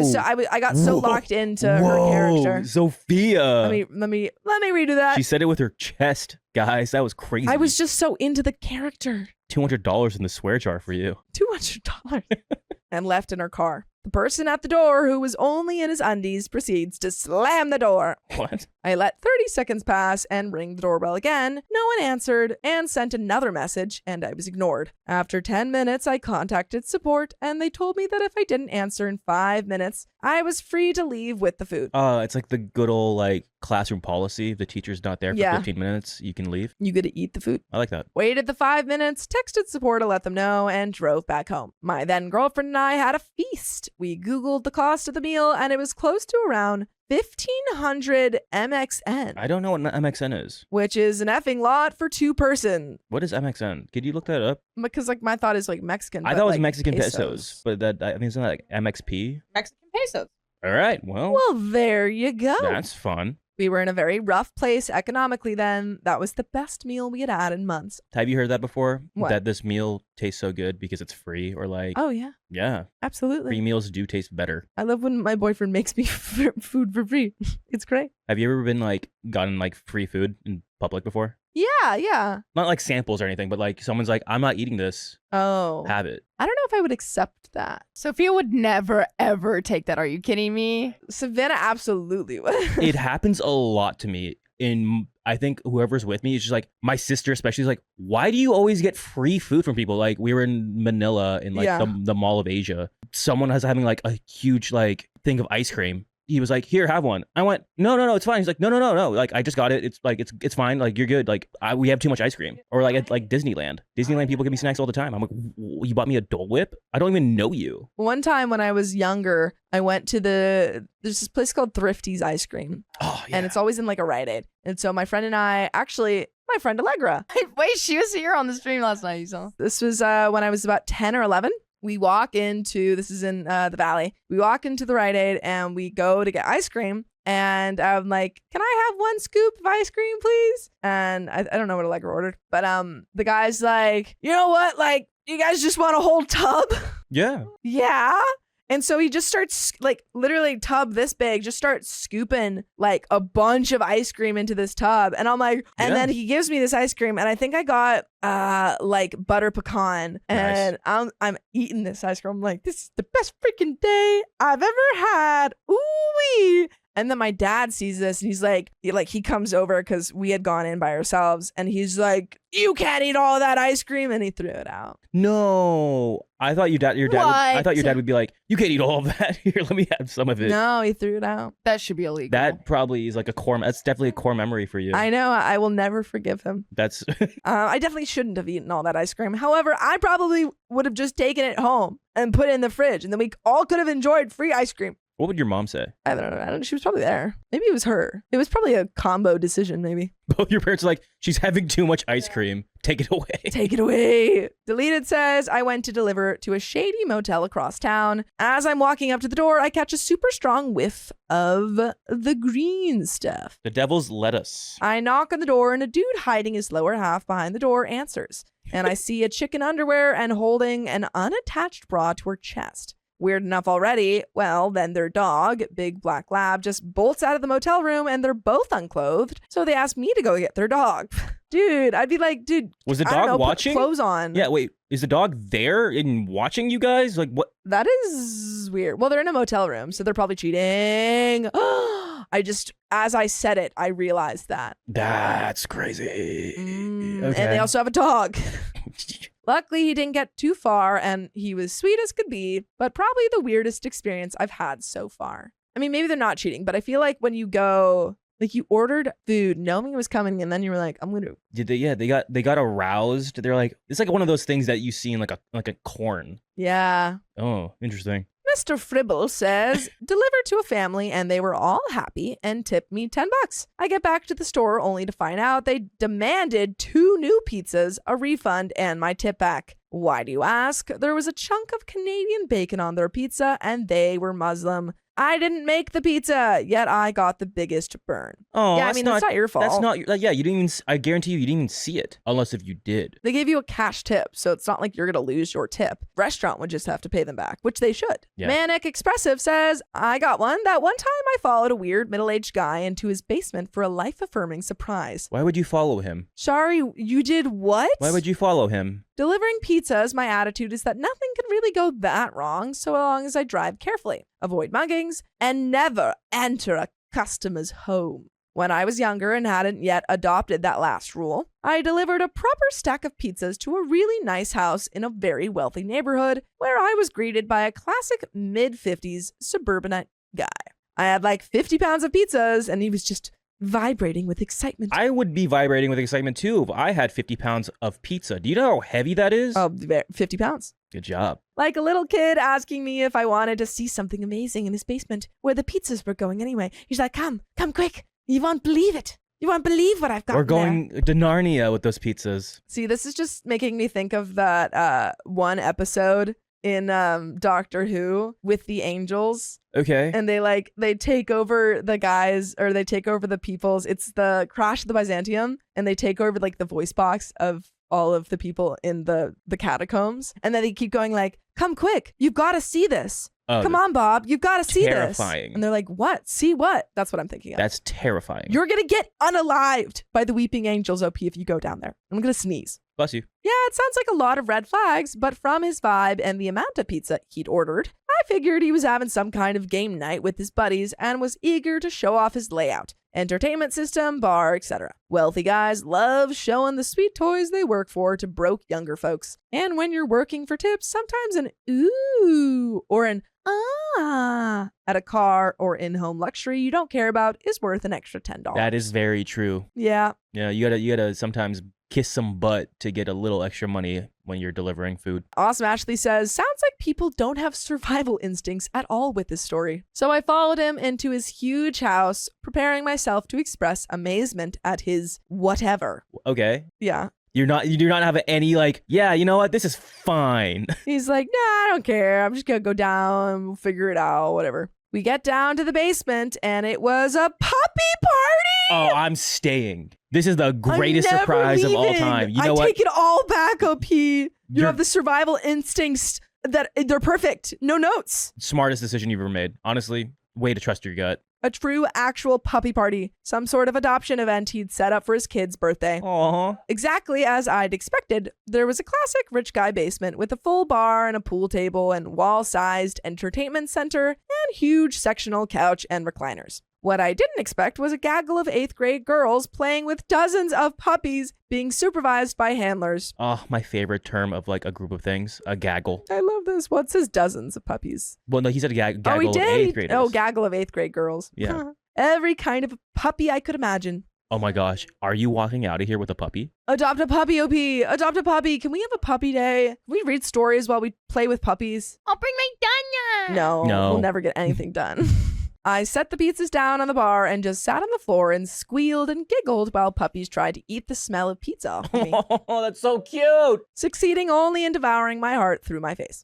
I got so Whoa. locked into her character. Sophia. Let me redo that. She said it with her chest, guys. That was crazy. I was just so into the character. $200 in the swear jar for you. $200 and left in her car. The person at the door, who was only in his undies, proceeds to slam the door. What? I let 30 seconds pass and ring the doorbell again. No one answered and sent another message, and I was ignored. After 10 minutes, I contacted support, and they told me that if I didn't answer in 5 minutes, I was free to leave with the food. It's like the good old like classroom policy. If the teacher's not there for Yeah. 15 minutes, you can leave. You get to eat the food. I like that. Waited the 5 minutes, texted support to let them know, and drove back home. My then girlfriend and I had a feast. We Googled the cost of the meal, and it was close to around 1,500 MXN, I don't know what MXN is. which is an effing lot for 2 person. What is MXN? Could you look that up? Because like my thought is like Mexican. I but, thought it was like, Mexican pesos, but that I mean, isn't that like MXP? Mexican pesos. All right, well, Well, there you go. that's fun. We were in a very rough place economically then. That was the best meal we had had in months. Have you heard that before? What? That this meal tastes so good because it's free, or like, Oh yeah, yeah, absolutely. free meals do taste better. I love when my boyfriend makes me food for free. It's great. Have you ever been like gotten like free food in public before? Yeah. Not like samples or anything, but like someone's like, I'm not eating this. Oh. Have it. I don't know if I would accept that. Sophia would never, ever take that. Are you kidding me? Savannah absolutely would. It happens a lot to me. I think whoever's with me is just like, my sister especially is like, why do you always get free food from people? Like we were in Manila in like Yeah. the Mall of Asia. Someone was having like a huge like thing of ice cream. He was like, here, have one. I went, no, it's fine. He's like, no. Like, I just got it. It's like, it's fine. Like, you're good. Like, we have too much ice cream. Or like at like Disneyland. Disneyland people give me snacks all the time. I'm like, you bought me a Dole Whip? I don't even know you. One time when I was younger, I went to there's this place called Thrifty's Ice Cream. Oh, yeah. And it's always in like a Rite Aid. And so my friend and I, actually, my friend Allegra, Wait, she was here on the stream last night, you saw. this was when I was about 10 or 11. We walk into, this is in the Valley. We walk into the Rite Aid and we go to get ice cream. And I'm like, can I have 1 scoop of ice cream, please? And I don't know what Allegra ordered. But the guy's like, you know what? Like, you guys just want a whole tub? Yeah. Yeah. And so he just starts like literally tub this big, just starts scooping like a bunch of ice cream into this tub. And I'm like, and Yeah. then he gives me this ice cream and I think I got like butter pecan and I'm eating this ice cream. I'm like, this is the best freaking day I've ever had. Ooh-wee. And then my dad sees this and he's like he comes over because we had gone in by ourselves and he's like, you can't eat all that ice cream, and he threw it out. No. I thought your dad I thought your What? dad would be like, you can't eat all of that. Here, let me have some of it. No, he threw it out. That should be illegal. That probably is like that's definitely a core memory for you. I know. I will never forgive him. That's I definitely shouldn't have eaten all that ice cream. However, I probably would have just taken it home and put it in the fridge, and then we all could have enjoyed free ice cream. what would your mom say? I don't know. She was probably there. Maybe it was her. It was probably a combo decision, maybe. Both your parents are like, she's having too much ice cream. Take it away. Take it away. Deleted says, I went to deliver to a shady motel across town. As I'm walking up to the door, I catch a super strong whiff of the green stuff. The devil's lettuce. I knock on the door and a dude hiding his lower half behind the door answers. And I see a chick in underwear and holding an unattached bra to her chest. Weird enough already. Well, then their dog, big black lab, just bolts out of the motel room and they're both unclothed. So they ask me to go get their dog. Dude, I'd be like, dude, Was the I don't dog know, watching? Put clothes on. Yeah, wait. Is the dog there and watching you guys? Like what? That is weird. Well, they're in a motel room, so they're probably cheating. As I said it, I realized that. That's crazy. And they also have a dog. Luckily, he didn't get too far and he was sweet as could be, but probably the weirdest experience I've had so far. I mean, maybe they're not cheating, but I feel like when you go, like you ordered food knowing it was coming and then you were like, I'm going to. Did they? Yeah, they got aroused. They're like, it's like one of those things that you see in like a corn. Yeah. Oh, interesting. Mr. Fribble says, delivered to a family and they were all happy and tipped me $10. I get back to the store only to find out they demanded 2 new pizzas, a refund, and my tip back. Why do you ask? There was a chunk of Canadian bacon on their pizza and they were Muslim. I didn't make the pizza, yet I got the biggest burn. Oh, Yeah, I mean, that's not your fault. That's not. Yeah, you didn't even. I guarantee you didn't even see it, unless if you did. They gave you a cash tip, so it's not like you're going to lose your tip. Restaurant would just have to pay them back, which they should. Yeah. Manic Expressive says, I got one. That one time I followed a weird middle-aged guy into his basement for a life-affirming surprise. Why would you follow him? Sorry, you did what? Why would you follow him? Delivering pizzas, my attitude is that nothing can really go that wrong so long as I drive carefully, avoid muggings, and never enter a customer's home. When I was younger and hadn't yet adopted that last rule, I delivered a proper stack of pizzas to a really nice house in a very wealthy neighborhood where I was greeted by a classic mid-50s suburbanite guy. I had like 50 pounds of pizzas and he was just vibrating with excitement. I would be vibrating with excitement too if I had 50 pounds of pizza. Do you know how heavy that is? 50 pounds. Good job. Like a little kid asking me if I wanted to see something amazing in his basement where the pizzas were going anyway. He's like, come quick. You won't believe it. You won't believe what I've got. We're going to Narnia with those pizzas. See, this is just making me think of that one episode in Doctor Who with the angels. Okay. And they take over the guys, or they take over the peoples. It's the crash of the Byzantium, and they take over like the voice box of all of the people in the catacombs. And then they keep going like, come quick, you've got to see this. Oh, Come on, Bob, you've got to see this. terrifying. And they're like, what? See what? That's what I'm thinking of. That's terrifying. You're going to get unalived by the weeping angels, OP, if you go down there. I'm going to sneeze. Bless you. Yeah, it sounds like a lot of red flags, but from his vibe and the amount of pizza he'd ordered, I figured he was having some kind of game night with his buddies and was eager to show off his layout, entertainment system, bar, etc. Wealthy guys love showing the sweet toys they work for to broke younger folks. And when you're working for tips, sometimes an ooh or an ah at a car or in-home luxury you don't care about is worth an extra $10. That is very true. Yeah. Yeah, you gotta sometimes kiss some butt to get a little extra money when you're delivering food. Awesome Ashley says, sounds like people don't have survival instincts at all with this story. So I followed him into his huge house, preparing myself to express amazement at his whatever. Okay. Yeah. You do not have any like, yeah, you know what? This is fine. He's like, nah, I don't care. I'm just going to go down, we'll figure it out, whatever. We get down to the basement and it was a puppy party. Oh, I'm staying. This is the greatest I'm never surprise of all leaving. time. You know I what? take it all back, OP. You You're- have the survival instincts that they're perfect. No notes. Smartest decision you've ever made. Honestly, way to trust your gut. A true, actual puppy party. Some sort of adoption event he'd set up for his kid's birthday. Aww. Exactly as I'd expected, there was a classic rich guy basement with a full bar and a pool table and wall-sized entertainment center and huge sectional couch and recliners. What I didn't expect was a gaggle of 8th grade girls playing with dozens of puppies being supervised by handlers. Oh, my favorite term of like a group of things, a gaggle. I love this. What says dozens of puppies? Well, no, he said gaggle Oh, he of did? 8th graders. Oh, gaggle of 8th grade girls. Yeah. Every kind of puppy I could imagine. Oh my gosh, are you walking out of here with a puppy? Adopt a puppy, OP. Adopt a puppy. Can we have a puppy day? Can we read stories while we play with puppies? I'll bring my Danya. No. We'll never get anything done. I set the pizzas down on the bar and just sat on the floor and squealed and giggled while puppies tried to eat the smell of pizza off of me, Oh, that's so cute. succeeding only in devouring my heart through my face.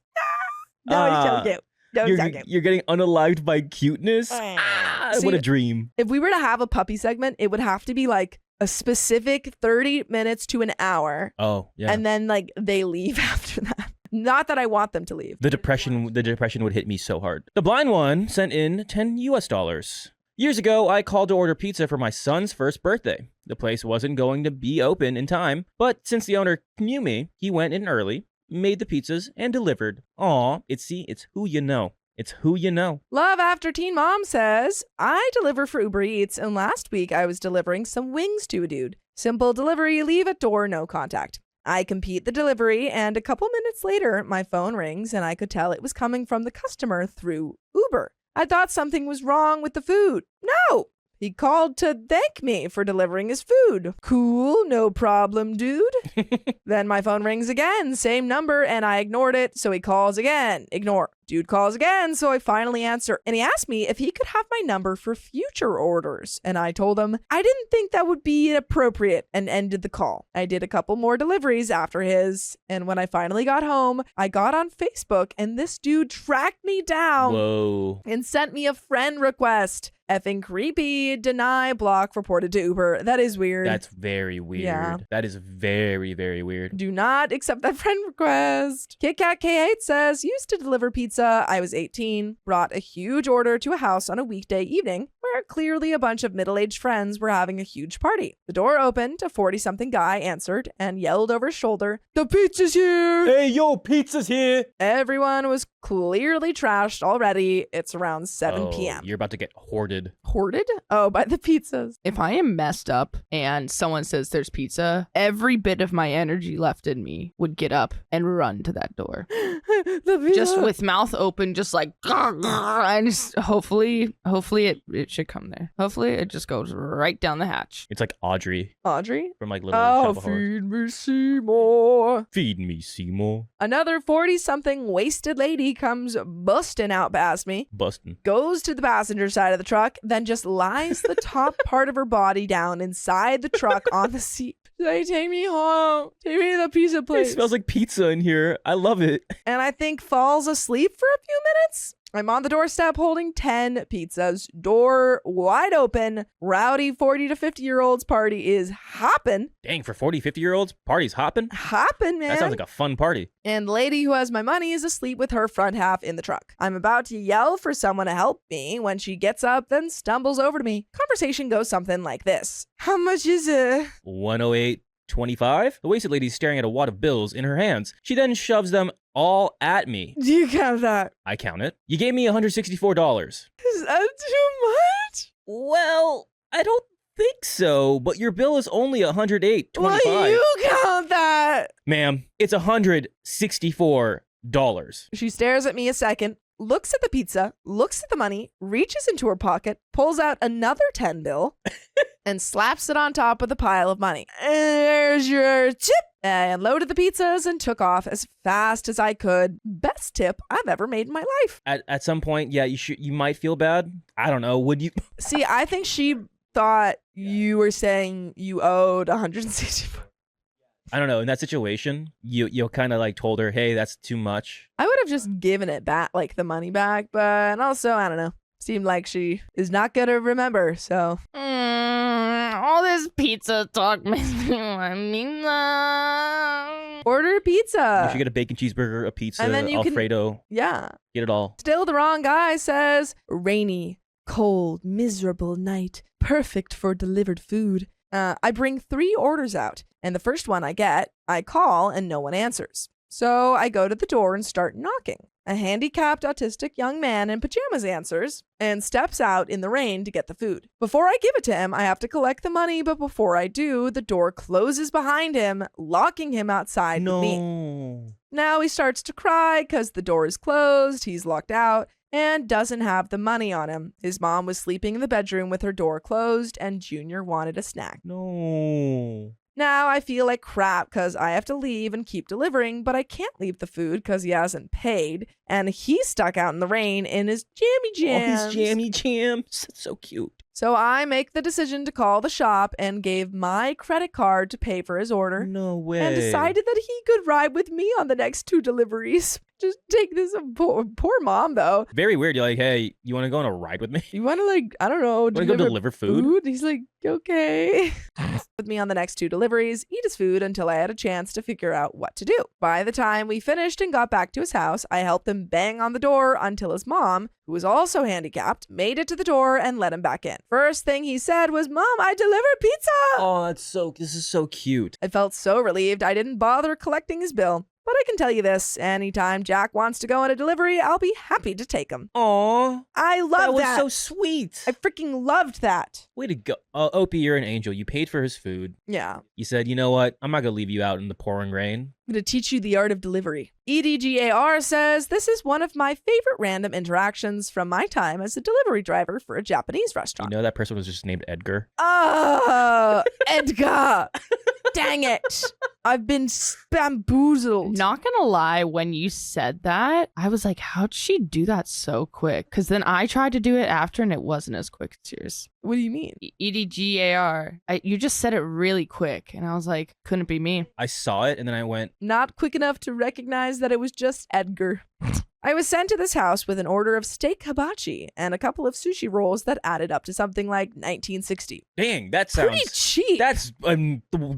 That was so cute. That was so cute. You're getting unalived by cuteness? Ah, See, what a dream. If we were to have a puppy segment, it would have to be like a specific 30 minutes to an hour. Oh, yeah. And then like they leave after that. Not that I want them to leave. The depression would hit me so hard. The blind one sent in $10 US. Years ago, I called to order pizza for my son's first birthday. The place wasn't going to be open in time, but since the owner knew me, he went in early, made the pizzas, and delivered. Aw, it's who you know. It's who you know. Love After Teen Mom says, I deliver for Uber Eats, and last week I was delivering some wings to a dude. Simple delivery, leave at door, no contact. I complete the delivery, and a couple minutes later, my phone rings, and I could tell it was coming from the customer through Uber. I thought something was wrong with the food. No! He called to thank me for delivering his food. Cool, no problem, dude. Then my phone rings again, same number, and I ignored it, so he calls again. Ignore. Dude calls again, so I finally answer, and he asked me if he could have my number for future orders, and I told him I didn't think that would be inappropriate and ended the call. I did a couple more deliveries after his, and when I finally got home, I got on Facebook, and this dude tracked me down Whoa. and sent me a friend request. Effing creepy. Deny, block, reported to Uber. That is weird. That's very weird. Yeah. That is very, very weird. Do not accept that friend request. KitKat K8 says, used to deliver pizza. I was 18, brought a huge order to a house on a weekday evening where clearly a bunch of middle-aged friends were having a huge party. The door opened, a 40-something guy answered and yelled over his shoulder, "The pizza's here!" Hey, yo, pizza's here. Everyone was clearly trashed already. It's around 7 p.m. You're about to get hoarded. Hoarded? Oh, by the pizzas. If I am messed up and someone says there's pizza, every bit of my energy left in me would get up and run to that door. The pizza. Just with mouth open, just like, and just hopefully it should should come there. Hopefully it just goes right down the hatch. It's like Audrey Audrey? from like Little Oh, Shop of Horrors. feed me Seymour. Feed me, Seymour. Another 40-something wasted lady comes busting out past me, Bustin'. goes to the passenger side of the truck, then just lies the top part of her body down inside the truck on the seat. They take me home. Take me to the pizza It place. smells like pizza in here. I love it. And I think falls asleep for a few minutes. I'm on the doorstep holding 10 pizzas, door wide open. Rowdy 40 to 50-year-olds party is hopping. Dang, for 40, 50-year-olds, party's hopping? Hopping, man. That sounds like a fun party. And the lady who has my money is asleep with her front half in the truck. I'm about to yell for someone to help me when she gets up, then stumbles over to me. Conversation goes something like this. How much is it? 108.25. The wasted lady's staring at a wad of bills in her hands. She then shoves them all at me. Do you count that? I count it. You gave me $164. Is that too much? Well, I don't think so, but your bill is only $108.25. Well, you count that. Ma'am, it's $164. She stares at me a second, looks at the pizza, looks at the money, reaches into her pocket, pulls out another 10 bill, and slaps it on top of the pile of money. There's your tip. I unloaded the pizzas and took off as fast as I could. Best tip I've ever made in my life. At some point, yeah, you might feel bad. I don't know. Would you? See, I think she thought you were saying you owed 164. I don't know. In that situation, you kind of like told her, hey, that's too much. I would have just given it back, like the money back, but also, I don't know. Seemed like she is not going to remember, so. All this pizza talk makes me Order a pizza. You should get a bacon cheeseburger, a pizza, And then you can- Alfredo. Yeah. Get it all. Still the wrong guy says, rainy, cold, miserable night, perfect for delivered food. I bring 3 orders out, and the first one I get, I call and no one answers. So I go to the door and start knocking. A handicapped autistic young man in pajamas answers and steps out in the rain to get the food. Before I give it to him, I have to collect the money, but before I do, the door closes behind him, locking him outside with me. No. Now he starts to cry because the door is closed, he's locked out, and doesn't have the money on him. His mom was sleeping in the bedroom with her door closed, and Junior wanted a snack. No. Now I feel like crap because I have to leave and keep delivering, but I can't leave the food because he hasn't paid, and he's stuck out in the rain in his jammy jams. Oh, his jammy jams. That's so cute. So I make the decision to call the shop and gave my credit card to pay for his order. No way. And decided that he could ride with me on the next 2 deliveries. Just take this. Poor mom, though. Very weird. You're like, hey, you want to go on a ride with me? You want to, like, I don't know, Want to go deliver food? He's like, okay. With me on the next 2 deliveries, eat his food until I had a chance to figure out what to do. By the time we finished and got back to his house, I helped him bang on the door until his mom, who was also handicapped, made it to the door and let him back in. First thing he said was, Mom, I delivered pizza! Oh, this is so cute. I felt so relieved I didn't bother collecting his bill. But I can tell you this, anytime Jack wants to go on a delivery, I'll be happy to take him. Aw. I love That was that. so sweet. I freaking loved that. Way to go. Opie, you're an angel. You paid for his food. Yeah. You said, you know what? I'm not going to leave you out in the pouring rain. I'm going to teach you the art of delivery. EDGAR says, this is one of my favorite random interactions from my time as a delivery driver for a Japanese You restaurant. know that person was just named Edgar? Oh, Edgar. Dang it. I've been bamboozled. Not gonna lie, when you said that, I was like, how'd she do that so quick? Because then I tried to do it after and it wasn't as quick as yours. What do you mean? EDGAR. You just said it really quick. And I was like, couldn't be me. I saw it and then I went, Not quick enough to recognize that it was just Edgar. I was sent to this house with an order of steak hibachi and a couple of sushi rolls that added up to something like 1960. dang, that sounds... Pretty cheap. That's...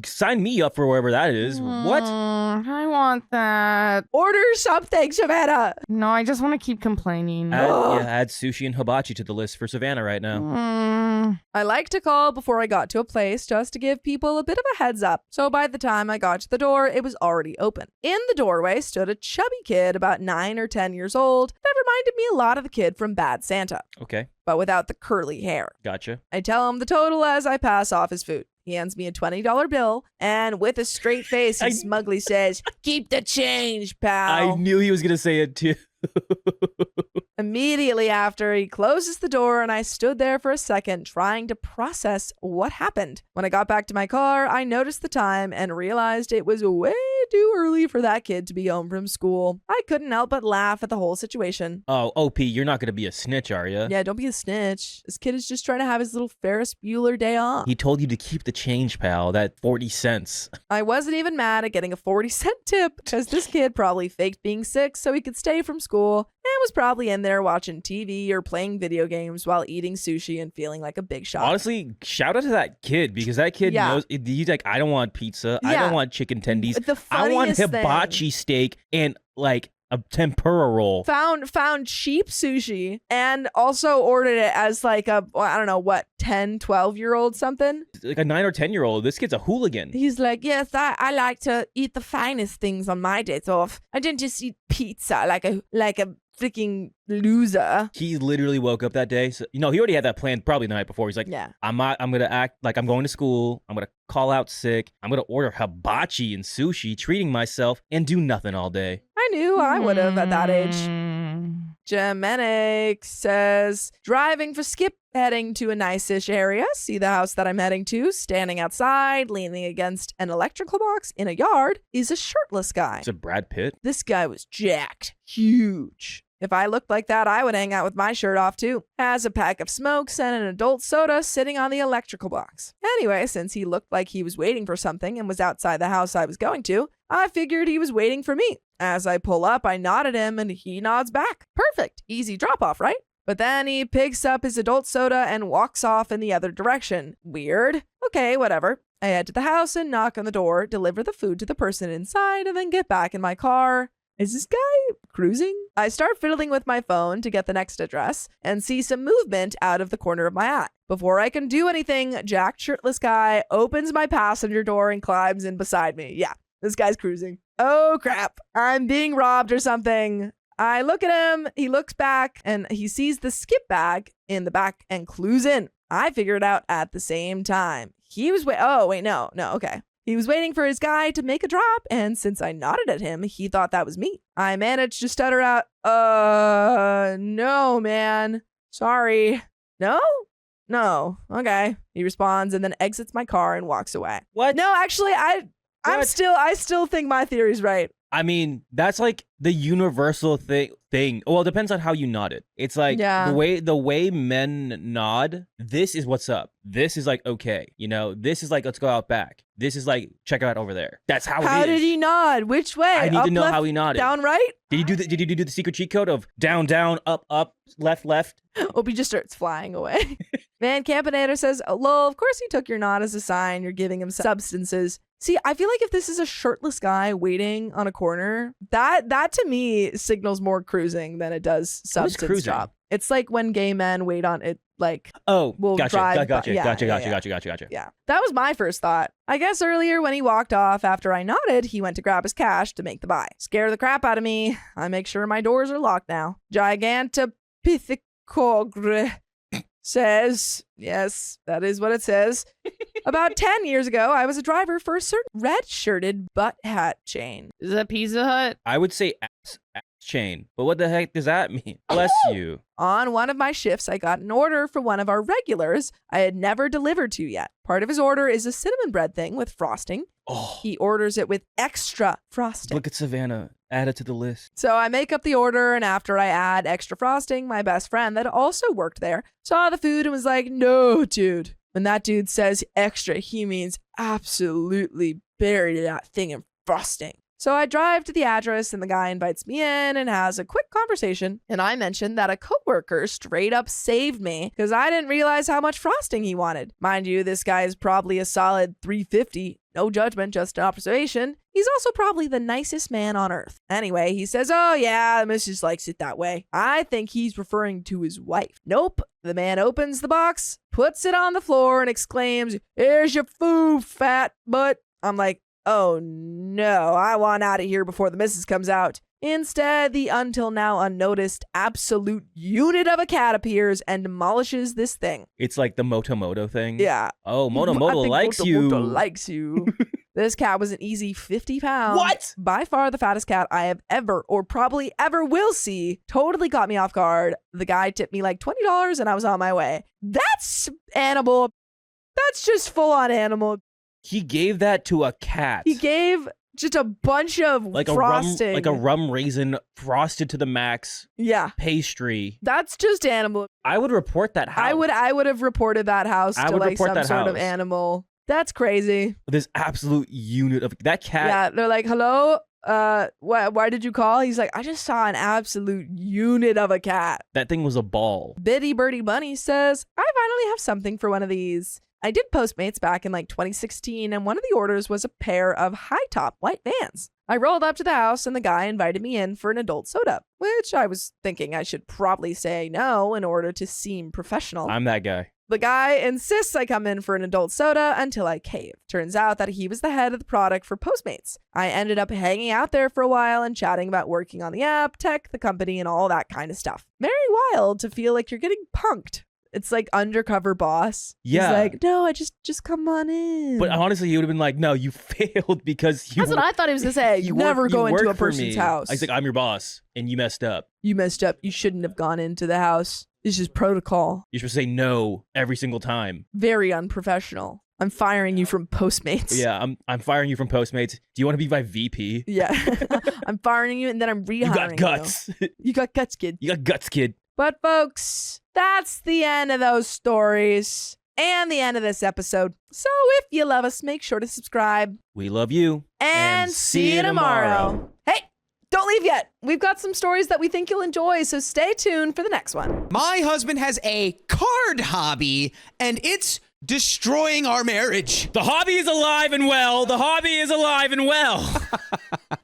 sign me up for wherever that is. What? I want that. Order something, Savannah. No, I just want to keep complaining. Add sushi and hibachi to the list for Savannah right now. I like to call before I got to a place just to give people a bit of a heads up. So by the time I got to the door, it was already open. In the doorway stood a chubby kid about 9 or 10 years old that reminded me a lot of the kid from Bad Santa, Okay, but without the curly hair. gotcha. I tell him the total as I pass off his food. He hands me a $20 bill, and with a straight face, he smugly says, keep the change, pal. I knew he was going to say it too. Immediately after, he closes the door and I stood there for a second trying to process what happened. When I got back to my car, I noticed the time and realized it was way too early for that kid to be home from school. I couldn't help but laugh at the whole situation. Oh, OP, you're not going to be a snitch, are you? Yeah, don't be a snitch. This kid is just trying to have his little Ferris Bueller day off. He told you to keep the change, pal, that 40 cents. I wasn't even mad at getting a 40-cent tip because this kid probably faked being sick so he could stay from school and was probably in there watching TV or playing video games while eating sushi and feeling like a big shot. Honestly, shout out to that kid because that kid knows, he's like, I don't want pizza. I don't want chicken tendies. I want hibachi steak and like a tempura roll. Found cheap sushi and also ordered it as like a, I don't know what, 10, 12-year-old something. Like a 9 or 10-year-old. This kid's a hooligan. He's like, yes, I like to eat the finest things on my days off. I didn't just eat pizza like a freaking loser. He literally woke up that day. So, he already had that planned probably the night before. He's like, I'm going to act like I'm going to school. I'm going to call out sick. I'm going to order hibachi and sushi, treating myself, and do nothing all day. I knew I would have at that age. Gemenic says, driving for Skip, heading to a nice-ish area. See the house that I'm heading to. Standing outside, leaning against an electrical box in a yard, is a shirtless guy. It's a Brad Pitt. This guy was jacked. Huge. If I looked like that, I would hang out with my shirt off too. Has a pack of smokes and an adult soda sitting on the electrical box. Anyway, since he looked like he was waiting for something and was outside the house I was going to, I figured he was waiting for me. As I pull up, I nod at him and he nods back. Perfect. Easy drop off, right? But then he picks up his adult soda and walks off in the other direction. Weird. Okay, whatever. I head to the house and knock on the door, deliver the food to the person inside, and then get back in my car. Is this guy cruising? I start fiddling with my phone to get the next address and see some movement out of the corner of my eye. Before I can do anything, jacked shirtless guy opens my passenger door and climbs in beside me. Yeah, this guy's cruising. Oh crap, I'm being robbed or something. I look at him, he looks back, and he sees the Skip bag in the back and clues in. I figure it out at the same time. He was okay. He was waiting for his guy to make a drop, and since I nodded at him, he thought that was me. I managed to stutter out, no, man. Sorry. No? No. Okay. He responds and then exits my car and walks away. What? No, actually, I still think my theory's right. I mean, that's like the universal thing. Well, it depends on how you nod it. It's like the way men nod, this is what's up. This is like, okay, this is like, let's go out back. This is like, check out over there. That's how it is. How did he nod? Which way? I need up, to know left, how he nodded. Down, right? Did you do the secret cheat code of down, down, up, up, left, left? Opie just starts flying away. Van Campanator says, lol, of course he took your nod as a sign. You're giving him substances. See, I feel like if this is a shirtless guy waiting on a corner, that to me signals more cruising than it does substance drop. It's like when gay men wait on it, like, will gotcha, drive. Gotcha. Yeah, that was my first thought. I guess earlier when he walked off after I nodded, he went to grab his cash to make the buy. Scare the crap out of me. I make sure my doors are locked now. Gigantopithecogre says, yes, that is what it says. About 10 years ago, I was a driver for a certain red-shirted butt hat chain. Is that Pizza Hut? I would say ass chain, but what the heck does that mean? Bless you. On one of my shifts, I got an order for one of our regulars I had never delivered to yet. Part of his order is a cinnamon bread thing with frosting. Oh. He orders it with extra frosting. Look at Savannah. Add it to the list. So I make up the order, and after I add extra frosting, my best friend that also worked there saw the food and was like, no, dude. When that dude says extra, he means absolutely bury that thing in frosting. So I drive to the address and the guy invites me in and has a quick conversation. And I mentioned that a coworker straight up saved me because I didn't realize how much frosting he wanted. Mind you, this guy is probably a solid 350. No judgment, just an observation. He's also probably the nicest man on earth. Anyway, he says, oh yeah, the missus likes it that way. I think he's referring to his wife. Nope. The man opens the box, puts it on the floor, and exclaims, here's your food, fat butt. I'm like, oh no, I want out of here before the missus comes out. Instead, the until now unnoticed absolute unit of a cat appears and demolishes this thing. It's like the Motomoto thing. Yeah. Oh, I Motomoto think likes Moto you. Moto likes you. This cat was an easy 50 pounds. What? By far the fattest cat I have ever or probably ever will see. Totally caught me off guard. The guy tipped me like $20 and I was on my way. That's animal. That's just full on animal. He gave that to a cat. He gave just a bunch of frosting. like a rum raisin frosted to the max. Yeah. Pastry. That's just animal. I would report that house. I would have reported that house I to would like report some that sort of house. animal. That's crazy. This absolute unit of that cat. Yeah, they're like, hello? Why did you call? He's like, I just saw an absolute unit of a cat. That thing was a ball. Biddy Birdie Bunny says, I finally have something for one of these. I did Postmates back in like 2016, and one of the orders was a pair of high-top white Vans. I rolled up to the house, and the guy invited me in for an adult soda, which I was thinking I should probably say no in order to seem professional. I'm that guy. The guy insists I come in for an adult soda until I cave. Turns out that he was the head of the product for Postmates. I ended up hanging out there for a while and chatting about working on the app, tech, the company, and all that kind of stuff. Very wild to feel like you're getting punked. It's like undercover boss. Yeah. He's like, no, I just come on in. But honestly, he would have been like, no, you failed because you That's what I thought he was going to say. You never go into a person's house. I was like, I'm your boss and you messed up. You messed up. You shouldn't have gone into the house. It's just protocol. You're supposed to say no every single time. Very unprofessional. I'm firing you from Postmates. Yeah, I'm firing you from Postmates. Do you want to be my VP? Yeah. I'm firing you and then I'm rehiring you. You got guts. You got guts, kid. You got guts, kid. But folks, that's the end of those stories and the end of this episode. So if you love us, make sure to subscribe. We love you. And see you tomorrow. Hey, don't leave yet. We've got some stories that we think you'll enjoy, so stay tuned for the next one. My husband has a card hobby, and it's destroying our marriage. The hobby is alive and well. The hobby is alive and well.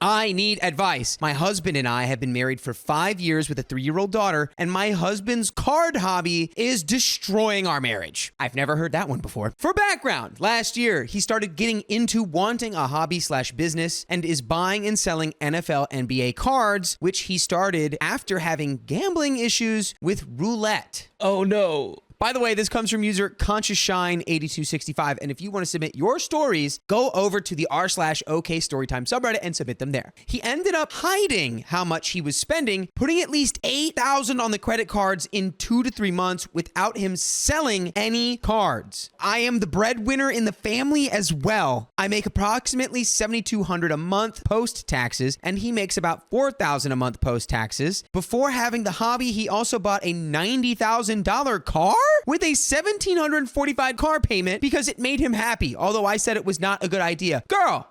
I need advice. My husband and I have been married for 5 years with a 3-year-old daughter, and my husband's card hobby is destroying our marriage. I've never heard that one before. For background, last year, he started getting into wanting a hobby/business and is buying and selling NFL NBA cards, which he started after having gambling issues with roulette. Oh no. By the way, this comes from user ConsciousShine8265, and if you want to submit your stories, go over to the r/OK Storytime subreddit and submit them there. He ended up hiding how much he was spending, putting at least $8,000 on the credit cards in 2 to 3 months without him selling any cards. I am the breadwinner in the family as well. I make approximately $7,200 a month post-taxes, and he makes about $4,000 a month post-taxes. Before having the hobby, he also bought a $90,000 car with a $1,745 car payment because it made him happy, although I said it was not a good idea. Girl,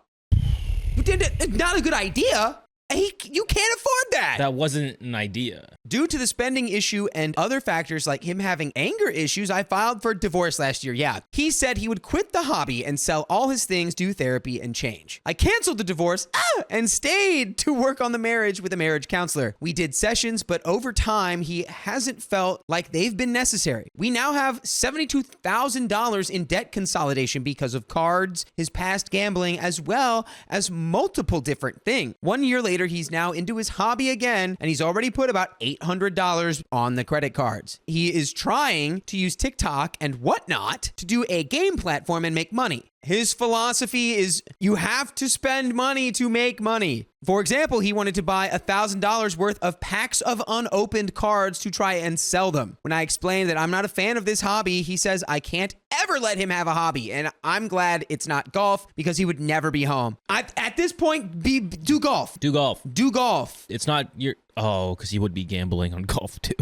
not a good idea? You can't afford that. That wasn't an idea. Due to the spending issue and other factors like him having anger issues, I filed for divorce last year. Yeah. He said he would quit the hobby and sell all his things, do therapy, and change. I canceled the divorce and stayed to work on the marriage with a marriage counselor. We did sessions, but over time, he hasn't felt like they've been necessary. We now have $72,000 in debt consolidation because of cards, his past gambling, as well as multiple different things. 1 year later, he's now into his hobby again, and he's already put about $800 on the credit cards. He is trying to use TikTok and whatnot to do a game platform and make money. His philosophy is you have to spend money to make money. For example, he wanted to buy $1,000 worth of packs of unopened cards to try and sell them. When I explained that I'm not a fan of this hobby, he says I can't ever let him have a hobby, and I'm glad it's not golf because he would never be home. At this point, do golf. Do golf. Do golf. It's not your... Oh, because he would be gambling on golf too.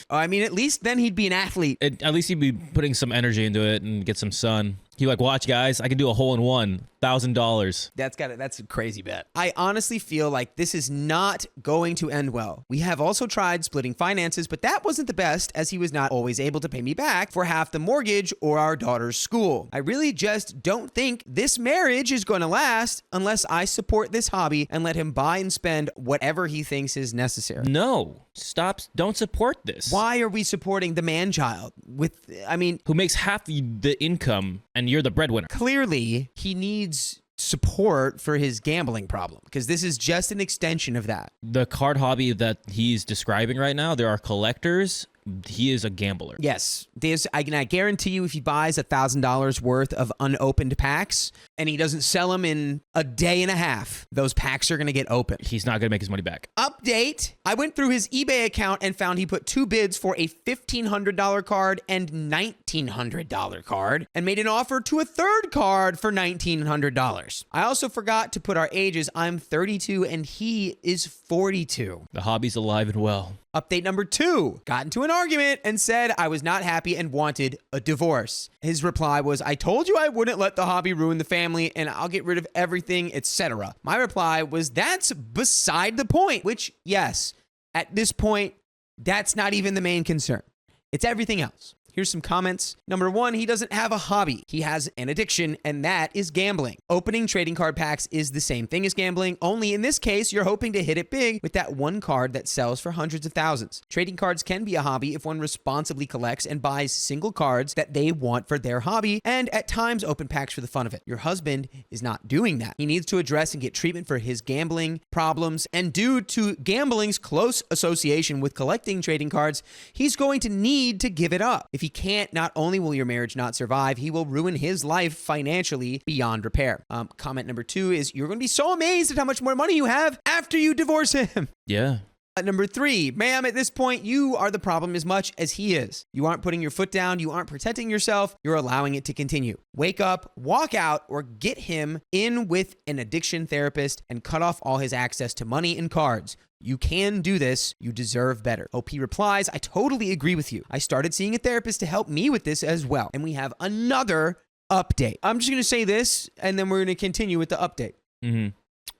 I mean, at least then he'd be an athlete. At least he'd be putting some energy into it and get some sun. He'd like, watch guys, I can do a hole-in-one. $1,000. That's a crazy bet. I honestly feel like this is not going to end well. We have also tried splitting finances, but that wasn't the best as he was not always able to pay me back for half the mortgage or our daughter's school. I really just don't think this marriage is going to last unless I support this hobby and let him buy and spend whatever he thinks is necessary. No, stop. Don't support this. Why are we supporting the man-child who makes half the income and you're the breadwinner? Clearly, he needs support for his gambling problem, because this is just an extension of that. The card hobby that he's describing right now, there are collectors. He is a gambler. Yes. I guarantee you, if he buys $1,000 worth of unopened packs and he doesn't sell them in a day and a half, those packs are going to get opened. He's not going to make his money back. Update. I went through his eBay account and found he put 2 bids for a $1,500 card and $1,900 card and made an offer to a third card for $1,900. I also forgot to put our ages. I'm 32 and he is 42. The hobby's alive and well. Update number 2, got into an argument and said I was not happy and wanted a divorce. His reply was, I told you I wouldn't let the hobby ruin the family and I'll get rid of everything, etc. My reply was, that's beside the point, which, yes, at this point, that's not even the main concern. It's everything else. Here's some comments. Number 1, he doesn't have a hobby. He has an addiction, and that is gambling. Opening trading card packs is the same thing as gambling, only in this case, you're hoping to hit it big with that one card that sells for hundreds of thousands. Trading cards can be a hobby if one responsibly collects and buys single cards that they want for their hobby, and at times open packs for the fun of it. Your husband is not doing that. He needs to address and get treatment for his gambling problems, and due to gambling's close association with collecting trading cards, he's going to need to give it up. If he can't, not only will your marriage not survive, he will ruin his life financially beyond repair. Comment number 2 is, you're going to be so amazed at how much more money you have after you divorce him. Yeah. Number 3, ma'am, at this point, you are the problem as much as he is. You aren't putting your foot down. You aren't protecting yourself. You're allowing it to continue. Wake up, walk out, or get him in with an addiction therapist and cut off all his access to money and cards. You can do this. You deserve better. OP replies, I totally agree with you. I started seeing a therapist to help me with this as well. And we have another update. I'm just going to say this, and then we're going to continue with the update. Mm-hmm.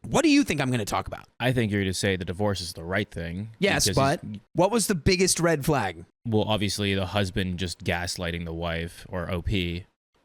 What do you think I'm going to talk about? I think you're going to say the divorce is the right thing. Yes, but what was the biggest red flag? Well, obviously, the husband just gaslighting the wife, or OP,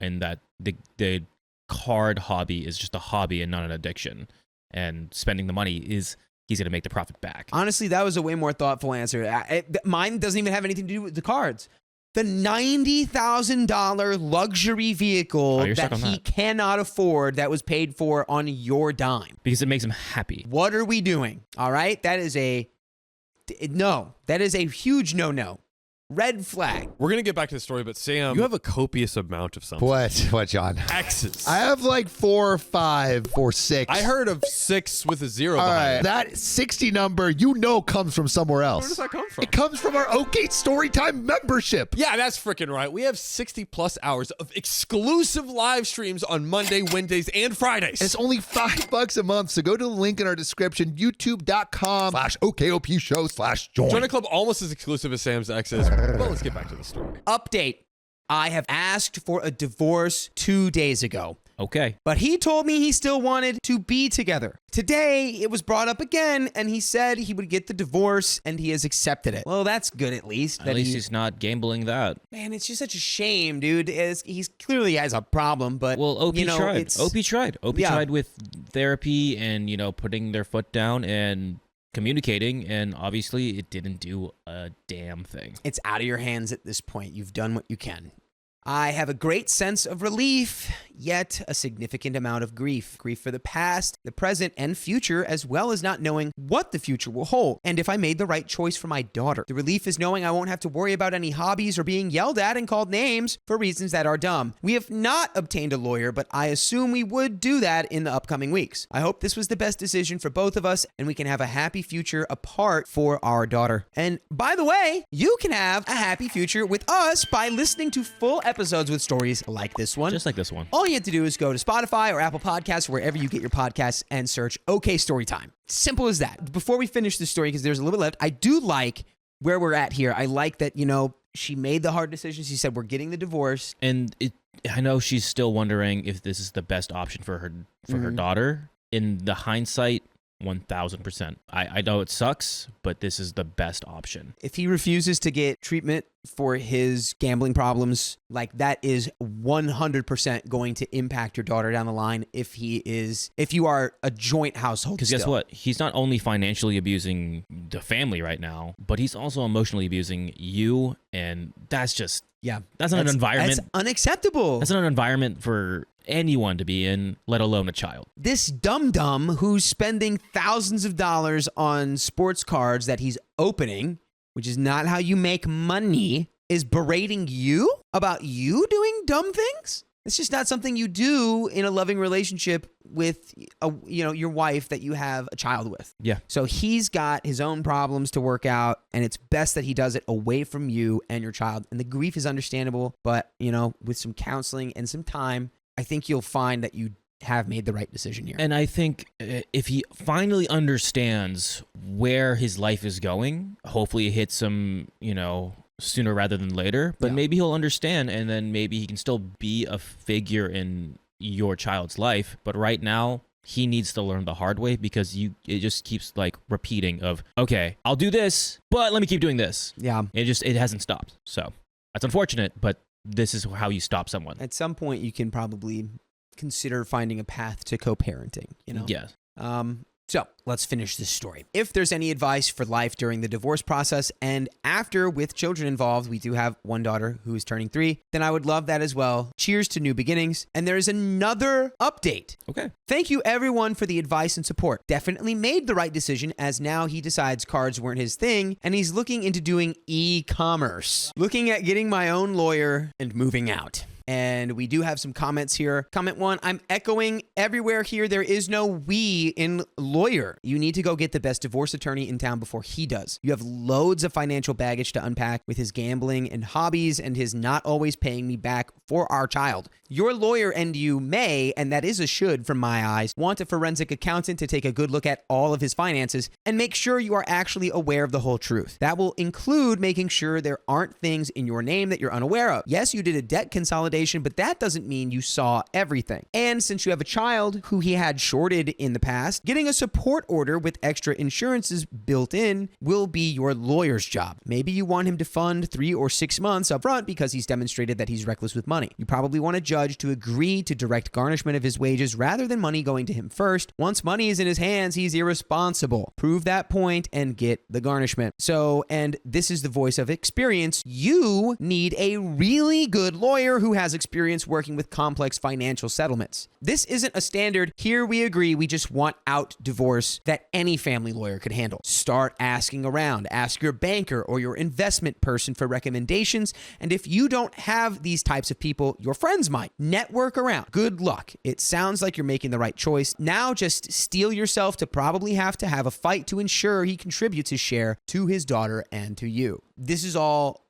and that the card hobby is just a hobby and not an addiction. And spending the money is... he's going to make the profit back. Honestly, that was a way more thoughtful answer. Mine doesn't even have anything to do with the cards. The $90,000 luxury vehicle that he cannot afford that was paid for on your dime. Because it makes him happy. What are we doing? All right? That is a huge no-no. Red flag. We're going to get back to the story, but Sam, you have a copious amount of something. What, John? X's. I have like 4 or 5 or 6. I heard of 6 with a 0 All behind right, it. that 60 number, comes from somewhere else. Where does that come from? It comes from our OK Storytime membership. Yeah, that's freaking right. We have 60 plus hours of exclusive live streams on Monday, Wednesdays, and Fridays. It's only $5 a month, so go to the link in our description, youtube.com/OKOP show/join. Join a club almost as exclusive as Sam's X's. Well, let's get back to the story. Update. I have asked for a divorce 2 days ago. Okay. But he told me he still wanted to be together. Today, it was brought up again, and he said he would get the divorce, and he has accepted it. Well, that's good at least. At least he's not gambling that. Man, it's just such a shame, dude. He's clearly has a problem, but well, OP tried. OP tried. OP tried with therapy and putting their foot down and communicating, and obviously it didn't do a damn thing. It's out of your hands at this point. You've done what you can. I have a great sense of relief, yet a significant amount of grief. Grief for the past, the present, and future, as well as not knowing what the future will hold, and if I made the right choice for my daughter. The relief is knowing I won't have to worry about any hobbies or being yelled at and called names for reasons that are dumb. We have not obtained a lawyer, but I assume we would do that in the upcoming weeks. I hope this was the best decision for both of us, and we can have a happy future apart for our daughter. And by the way, you can have a happy future with us by listening to full episodes with stories like this one. Just like this one. All you have to do is go to Spotify or Apple Podcasts, wherever you get your podcasts, and search OK Storytime. Simple as that. Before we finish the story, because there's a little bit left, I do like where we're at here. I like that, she made the hard decision. She said, we're getting the divorce. And I know she's still wondering if this is the best option for her daughter. In the hindsight, 1000%. I know it sucks, but this is the best option. If he refuses to get treatment for his gambling problems, that is 100% going to impact your daughter down the line if you are a joint household. Because guess what? He's not only financially abusing the family right now, but he's also emotionally abusing you, and that's just... Yeah. That's not an environment. That's unacceptable. That's not an environment for anyone to be in, let alone a child. This dum-dum who's spending thousands of dollars on sports cards that he's opening, which is not how you make money, is berating you about you doing dumb things? It's just not something you do in a loving relationship with your wife that you have a child with. Yeah. So he's got his own problems to work out, and it's best that he does it away from you and your child. And the grief is understandable, but with some counseling and some time, I think you'll find that you have made the right decision here. And I think if he finally understands where his life is going, hopefully it hits him, sooner rather than later, but maybe he'll understand, and then maybe he can still be a figure in your child's life. But right now, he needs to learn the hard way, because it just keeps like repeating of, okay, I'll do this, but let me keep doing this. Yeah. It hasn't stopped. So that's unfortunate, but this is how you stop someone. At some point, you can probably consider finding a path to co-parenting, Yeah. So let's finish this story. If there's any advice for life during the divorce process and after with children involved, we do have one daughter who is turning 3, then I would love that as well. Cheers to new beginnings. And there is another update. Okay. Thank you everyone for the advice and support. Definitely made the right decision, as now he decides cards weren't his thing and he's looking into doing e-commerce. Looking at getting my own lawyer and moving out. And we do have some comments here. Comment 1, I'm echoing everywhere here. There is no we in lawyer. You need to go get the best divorce attorney in town before he does. You have loads of financial baggage to unpack with his gambling and hobbies and his not always paying me back for our child. Your lawyer and you may, and that is a should from my eyes, want a forensic accountant to take a good look at all of his finances and make sure you are actually aware of the whole truth. That will include making sure there aren't things in your name that you're unaware of. Yes, you did a debt consolidation, but that doesn't mean you saw everything. And since you have a child who he had shorted in the past, getting a support order with extra insurances built in will be your lawyer's job. Maybe you want him to fund 3 or 6 months up front because he's demonstrated that he's reckless with money. You probably want a judge to agree to direct garnishment of his wages rather than money going to him first. Once money is in his hands, he's irresponsible. Prove that point and get the garnishment. So, and this is the voice of experience, you need a really good lawyer who has experience working with complex financial settlements. This isn't a standard, here we agree, we just want out divorce that any family lawyer could handle. Start asking around. Ask your banker or your investment person for recommendations. And if you don't have these types of people, your friends might. Network around. Good luck. It sounds like you're making the right choice. Now just steel yourself to probably have to have a fight to ensure he contributes his share to his daughter and to you. This is all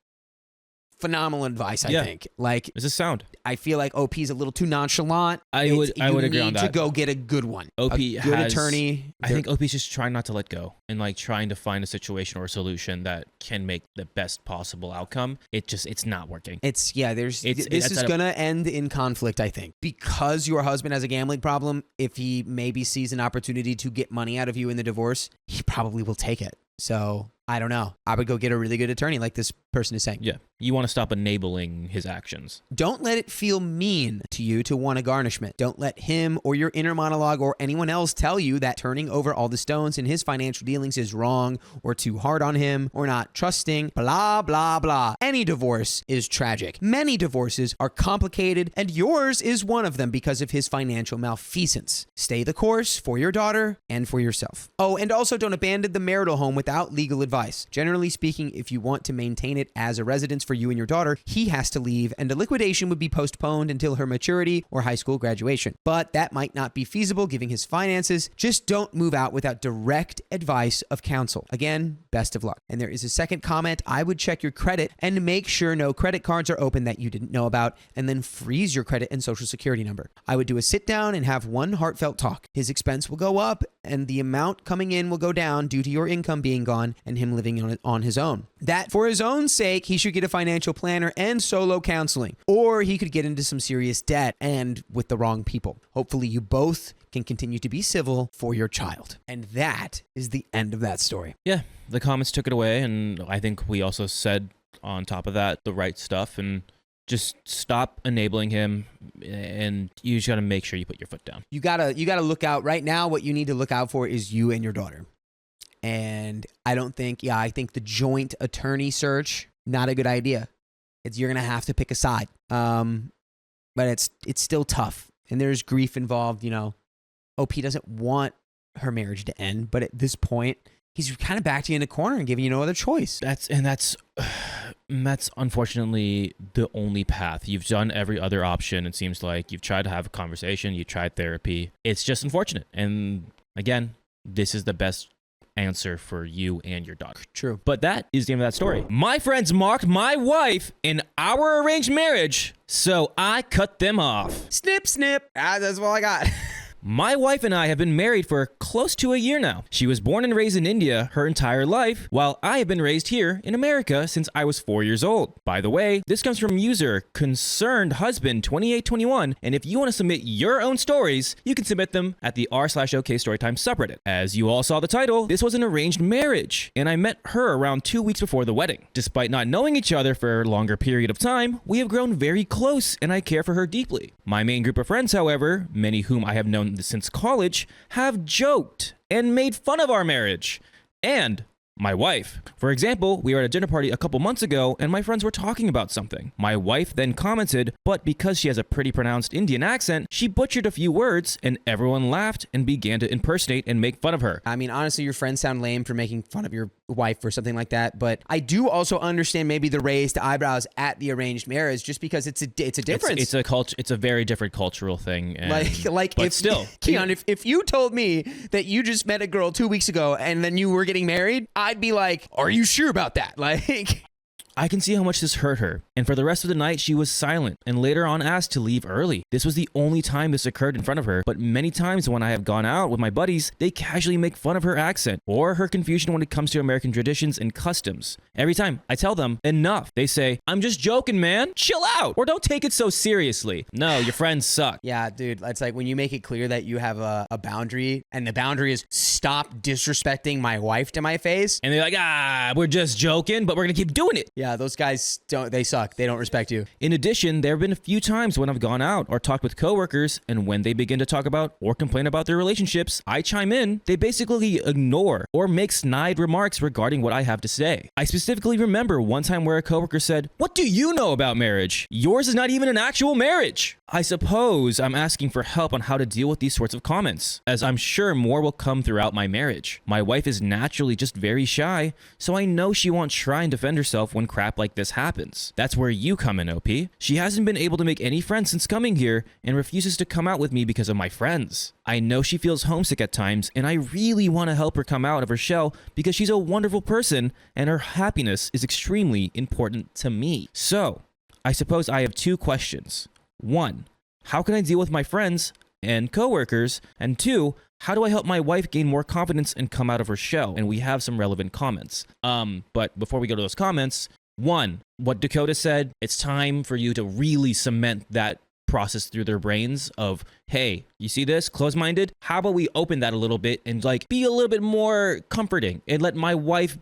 phenomenal advice, I think. Like, this is sound. I feel like OP is a little too nonchalant. I would agree on that. You need to go get a good one. OP a good attorney. I think OP's just trying not to let go and like trying to find a situation or a solution that can make the best possible outcome. It's not working. This is gonna end in conflict, I think, because your husband has a gambling problem. If he maybe sees an opportunity to get money out of you in the divorce, he probably will take it. So I don't know. I would go get a really good attorney like this person is saying. Yeah. You want to stop enabling his actions. Don't let it feel mean to you to want a garnishment. Don't let him or your inner monologue or anyone else tell you that turning over all the stones in his financial dealings is wrong or too hard on him or not trusting, blah, blah, blah. Any divorce is tragic. Many divorces are complicated, and yours is one of them because of his financial malfeasance. Stay the course for your daughter and for yourself. Oh, and also don't abandon the marital home without legal advice. Generally speaking, if you want to maintain it as a residence for you and your daughter, he has to leave, and a liquidation would be postponed until her maturity or high school graduation. But that might not be feasible given his finances. Just don't move out without direct advice of counsel. Again, best of luck. And there is a second comment. I would check your credit and make sure no credit cards are open that you didn't know about, and then freeze your credit and social security number. I would do a sit down and have one heartfelt talk. His expense will go up and the amount coming in will go down due to your income being gone and him living on his own. That for his own sake, he should get a financial planner and solo counseling, or he could get into some serious debt and with the wrong people. Hopefully you both can continue to be civil for your child. And that is the end of that story. Yeah, the comments took it away, and I think we also said on top of that the right stuff, and just stop enabling him, and you just got to make sure you put your foot down. You gotta look out right now. What you need to look out for is you and your daughter. And I think the joint attorney search, not a good idea. You're gonna have to pick a side. But it's still tough. and there's grief involved. OP doesn't want her marriage to end, but at this point, he's kind of backed you in a corner and giving you no other choice. That's unfortunately the only path. You've done every other option. It seems like you've tried to have a conversation. You tried therapy. It's just unfortunate. And again, this is the best answer for you and your daughter. True. But that is the end of that story. My friends mocked my wife in our arranged marriage, so I cut them off. Snip, snip. That's all I got. My wife and I have been married for close to a year now. She was born and raised in India her entire life, while I have been raised here in America since I was 4 years old. By the way, this comes from user Concerned Husband 2821, and if you want to submit your own stories, you can submit them at the r/OK Storytime subreddit. As you all saw the title, this was an arranged marriage, and I met her around 2 weeks before the wedding. Despite not knowing each other for a longer period of time, we have grown very close, and I care for her deeply. My main group of friends, however, many whom I have known since college, have joked and made fun of our marriage and my wife. For example, we were at a dinner party a couple months ago and my friends were talking about something. My wife then commented, but because she has a pretty pronounced Indian accent, she butchered a few words and everyone laughed and began to impersonate and make fun of her. I mean, honestly, your friends sound lame for making fun of your wife or something like that, but I do also understand maybe the raised eyebrows at the arranged marriage just because it's a difference. It's a culture. It's a very different cultural thing. And, like but if still, Keon, if you told me that you just met a girl 2 weeks ago and then you were getting married, I'd be like, are you sure about that? Like, I can see how much this hurt her, and for the rest of the night she was silent and later on asked to leave early. This was the only time this occurred in front of her, but many times when I have gone out with my buddies, they casually make fun of her accent or her confusion when it comes to American traditions and customs. Every time I tell them, enough, they say, I'm just joking, man, chill out, or don't take it so seriously. No, your friends suck. yeah, dude, it's like when you make it clear that you have a boundary and the boundary is stop disrespecting my wife to my face. And they're like, we're just joking, but we're gonna keep doing it. Yeah, those guys they suck. They don't respect you. In addition, there have been a few times when I've gone out or talked with coworkers, and when they begin to talk about or complain about their relationships, I chime in. They basically ignore or make snide remarks regarding what I have to say. I specifically remember one time where a coworker said, "What do you know about marriage? Yours is not even an actual marriage." I suppose I'm asking for help on how to deal with these sorts of comments, as I'm sure more will come throughout my marriage. My wife is naturally just very shy, so I know she won't try and defend herself when crap like this happens. That's where you come in, OP. She hasn't been able to make any friends since coming here and refuses to come out with me because of my friends. I know she feels homesick at times, and I really want to help her come out of her shell because she's a wonderful person and her happiness is extremely important to me. So, I suppose I have two questions. 1, how can I deal with my friends and coworkers? And 2, how do I help my wife gain more confidence and come out of her shell? And we have some relevant comments. But before we go to those comments, 1, what Dakota said, it's time for you to really cement that process through their brains of, hey, you see this? Close-minded? How about we open that a little bit and like be a little bit more comforting and let my wife,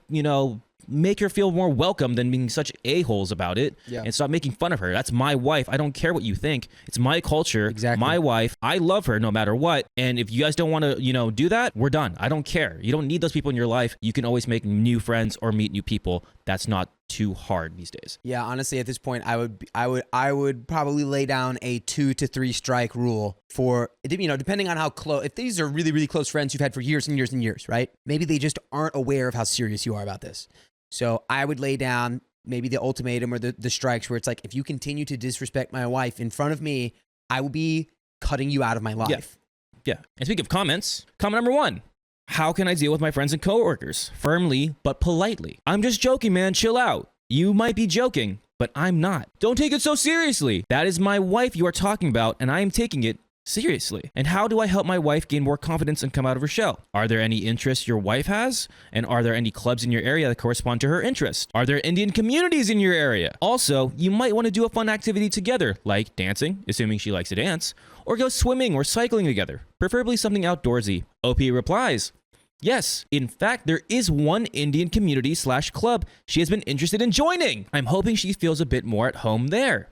make her feel more welcome than being such a-holes about it. Yeah. And stop making fun of her. That's my wife. I don't care what you think. It's my culture. Exactly. My wife. I love her no matter what. And if you guys don't want to, do that, we're done. I don't care. You don't need those people in your life. You can always make new friends or meet new people. That's not too hard these days. Yeah, honestly, at this point, I would probably lay down a 2 to 3 strike rule for, depending on how close. If these are really, really close friends you've had for years and years and years, right? Maybe they just aren't aware of how serious you are about this. So I would lay down maybe the ultimatum or the strikes where it's like, if you continue to disrespect my wife in front of me, I will be cutting you out of my life. Yeah. And speaking of comments, comment number 1. How can I deal with my friends and coworkers? Firmly, but politely. I'm just joking, man. Chill out. You might be joking, but I'm not. Don't take it so seriously. That is my wife you are talking about, and I am taking it seriously. And how do I help my wife gain more confidence and come out of her shell? Are there any interests your wife has? And are there any clubs in your area that correspond to her interests? Are there Indian communities in your area? Also, you might want to do a fun activity together, like dancing, assuming she likes to dance, or go swimming or cycling together, preferably something outdoorsy. OP replies, yes, in fact, there is one Indian community/club she has been interested in joining. I'm hoping she feels a bit more at home there.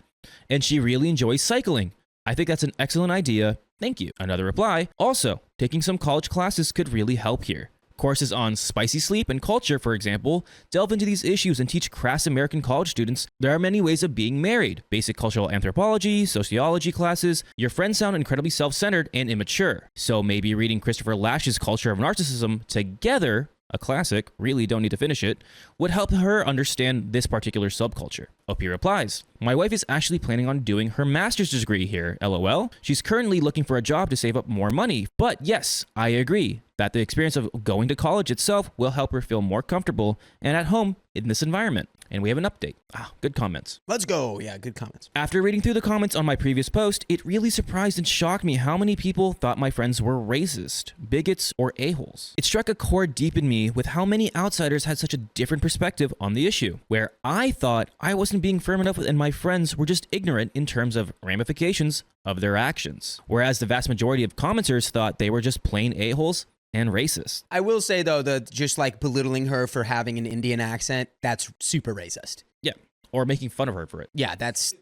And she really enjoys cycling. I think that's an excellent idea. Thank you. Another reply. Also, taking some college classes could really help here. Courses on spicy sleep and culture, for example, delve into these issues and teach crass American college students there are many ways of being married. Basic cultural anthropology, sociology classes. Your friends sound incredibly self-centered and immature. So maybe reading Christopher Lash's Culture of Narcissism together, a classic, really don't need to finish it, would help her understand this particular subculture. OP replies, my wife is actually planning on doing her master's degree here, LOL. She's currently looking for a job to save up more money. But yes, I agree that the experience of going to college itself will help her feel more comfortable and at home in this environment. And we have an update. Good comments. Let's go. Yeah, good comments. After reading through the comments on my previous post, it really surprised and shocked me how many people thought my friends were racist, bigots, or a-holes. It struck a chord deep in me with how many outsiders had such a different perspective on the issue, where I thought I wasn't being firm enough and my friends were just ignorant in terms of ramifications of their actions. Whereas the vast majority of commenters thought they were just plain a-holes and racist. I will say, though, that just like belittling her for having an Indian accent, that's super racist. Yeah, or making fun of her for it. Yeah, that's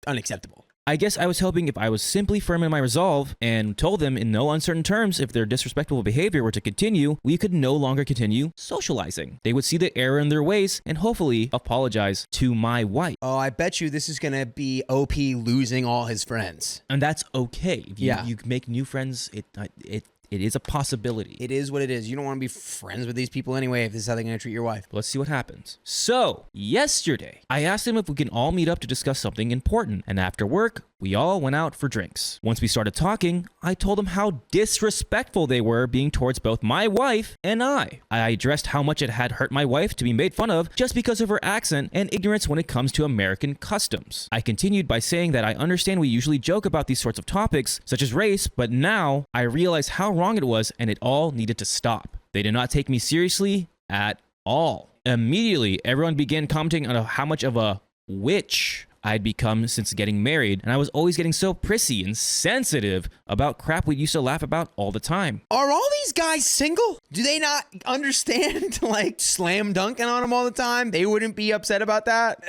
unacceptable. I guess I was hoping if I was simply firm in my resolve and told them in no uncertain terms if their disrespectful behavior were to continue, we could no longer continue socializing. They would see the error in their ways and hopefully apologize to my wife. Oh, I bet you this is going to be OP losing all his friends. And that's okay. If Yeah. you make new friends, it is a possibility. It is what it is. You don't want to be friends with these people anyway if this is how they're going to treat your wife. Let's see what happens. So, yesterday, I asked them if we can all meet up to discuss something important, and after work, we all went out for drinks. Once we started talking, I told them how disrespectful they were being towards both my wife and I. I addressed how much it had hurt my wife to be made fun of just because of her accent and ignorance when it comes to American customs. I continued by saying that I understand we usually joke about these sorts of topics, such as race, but now I realize how wrong it was and it all needed to stop. They did not take me seriously at all. Immediately, everyone began commenting on how much of a witch I'd become since getting married, and I was always getting so prissy and sensitive about crap we used to laugh about all the time. Are all these guys single? Do they not understand, like, slam dunking on them all the time? They wouldn't be upset about that?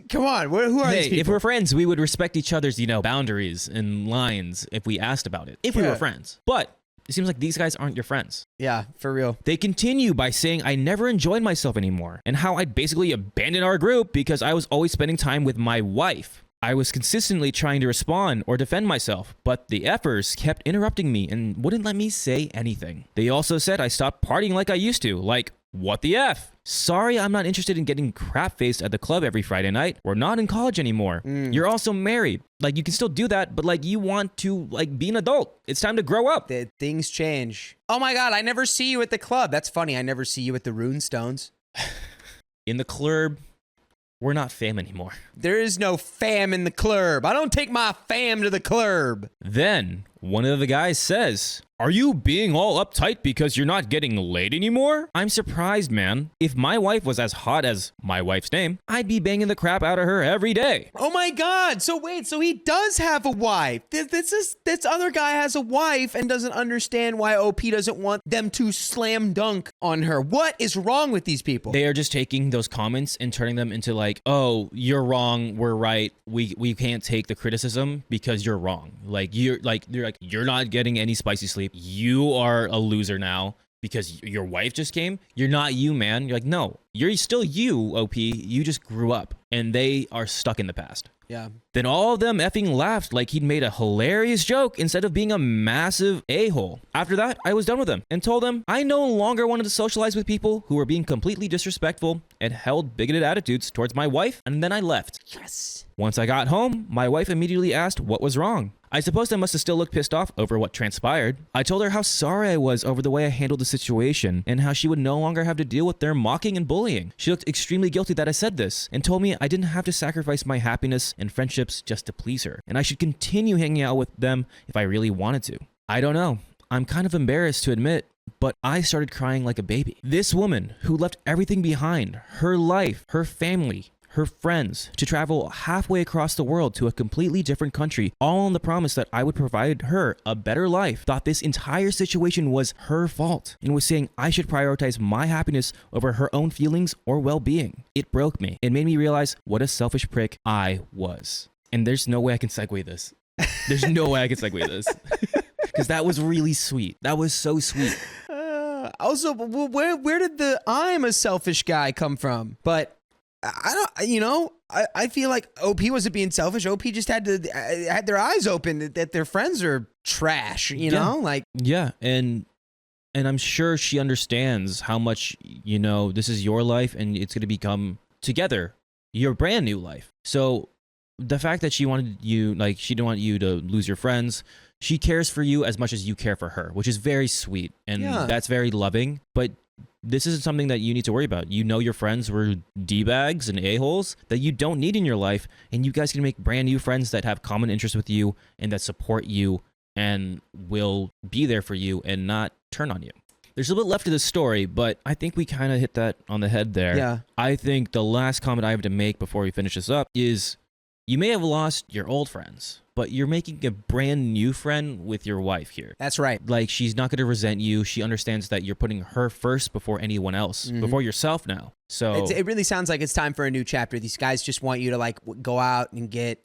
Come on, who are these people? If we're friends, we would respect each other's, boundaries and lines if we asked about it. If we were friends. But it seems like these guys aren't your friends. Yeah, for real. They continue by saying I never enjoyed myself anymore and how I'd basically abandoned our group because I was always spending time with my wife. I was consistently trying to respond or defend myself, but the effers kept interrupting me and wouldn't let me say anything. They also said I stopped partying like I used to, like, what the F? Sorry, I'm not interested in getting crap-faced at the club every Friday night. We're not in college anymore. You're also married. Like, you can still do that, but, like, you want to, like, be an adult. It's time to grow up. Things change. Oh my God, I never see you at the club. That's funny. I never see you at the Runestones. In the club, we're not fam anymore. There is no fam in the club. I don't take my fam to the club. Then, one of the guys says, are you being all uptight because you're not getting laid anymore? I'm surprised, man. If my wife was as hot as my wife's name, I'd be banging the crap out of her every day. Oh my God. So wait, so he does have a wife. This other guy has a wife and doesn't understand why OP doesn't want them to slam dunk on her. What is wrong with these people? They are just taking those comments and turning them into like, oh, you're wrong, we're right. We can't take the criticism because you're wrong. You're not getting any spicy sleep. You are a loser now because your wife just came. You're not you, man. You're like, no, you're still you, OP. You just grew up and they are stuck in the past. Yeah. Then all of them effing laughed like he'd made a hilarious joke instead of being a massive a-hole. After that, I was done with him and told him I no longer wanted to socialize with people who were being completely disrespectful and held bigoted attitudes towards my wife, and then I left. Yes. Once I got home, my wife immediately asked what was wrong. I suppose I must have still looked pissed off over what transpired. I told her how sorry I was over the way I handled the situation and how she would no longer have to deal with their mocking and bullying. She looked extremely guilty that I said this and told me I didn't have to sacrifice my happiness and friendships just to please her, and I should continue hanging out with them if I really wanted to. I don't know. I'm kind of embarrassed to admit, but I started crying like a baby. This woman who left everything behind, her life, her family, her friends, to travel halfway across the world to a completely different country, all on the promise that I would provide her a better life, thought this entire situation was her fault and was saying I should prioritize my happiness over her own feelings or well-being. It broke me. It made me realize what a selfish prick I was. And there's no way I can segue this. There's no way I can segue this. Because that was really sweet. That was so sweet. Also, where did the I'm a selfish guy come from? But I don't, I feel like OP wasn't being selfish. OP just had their eyes open that their friends are trash, you know? Like, yeah, and I'm sure she understands how much, this is your life and it's going to become together your brand new life. So the fact that she wanted you, like, she didn't want you to lose your friends, she cares for you as much as you care for her, which is very sweet. And that's very loving. But this isn't something that you need to worry about. Your friends were D-bags and a-holes that you don't need in your life. And you guys can make brand new friends that have common interests with you and that support you and will be there for you and not turn on you. There's a little bit left to the story, but I think we kind of hit that on the head there. Yeah. I think the last comment I have to make before we finish this up is you may have lost your old friends, but you're making a brand new friend with your wife here. That's right. Like, she's not going to resent you. She understands that you're putting her first before anyone else, before yourself now. So it really sounds like it's time for a new chapter. These guys just want you to like go out and get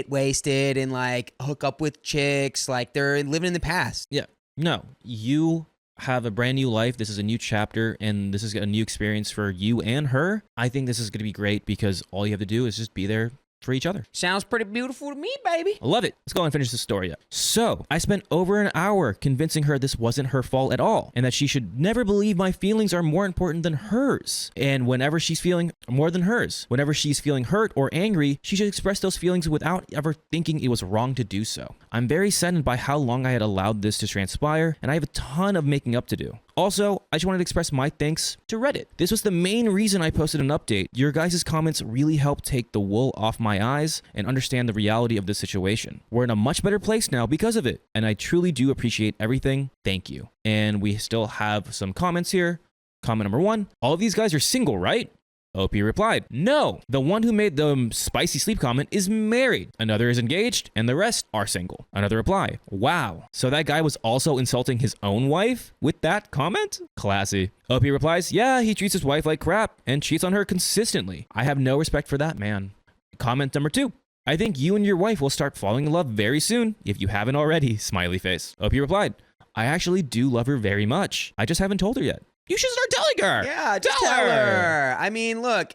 wasted and like hook up with chicks. Like, they're living in the past. Yeah. No, you have a brand new life. This is a new chapter, and this is a new experience for you and her. I think this is going to be great because all you have to do is just be there for each other. Sounds pretty beautiful to me, baby. I love it. Let's go and finish the story up. So, I spent over an hour convincing her this wasn't her fault at all, and that she should never believe my feelings are more important than hers. And whenever she's feeling hurt or angry, she should express those feelings without ever thinking it was wrong to do so. I'm very saddened by how long I had allowed this to transpire, and I have a ton of making up to do. Also, I just wanted to express my thanks to Reddit. This was the main reason I posted an update. Your guys' comments really helped take the wool off my eyes and understand the reality of the situation. We're in a much better place now because of it, and I truly do appreciate everything. Thank you. And we still have some comments here. Comment number 1. All of these guys are single, right? OP replied, no, the one who made the spicy sleep comment is married. Another is engaged, and the rest are single. Another reply, wow, so that guy was also insulting his own wife with that comment? Classy. OP replies, yeah, he treats his wife like crap and cheats on her consistently. I have no respect for that man. Comment number 2. I think you and your wife will start falling in love very soon, if you haven't already, smiley face. OP replied, I actually do love her very much. I just haven't told her yet. You should start telling her. Yeah, just tell her. I mean, look,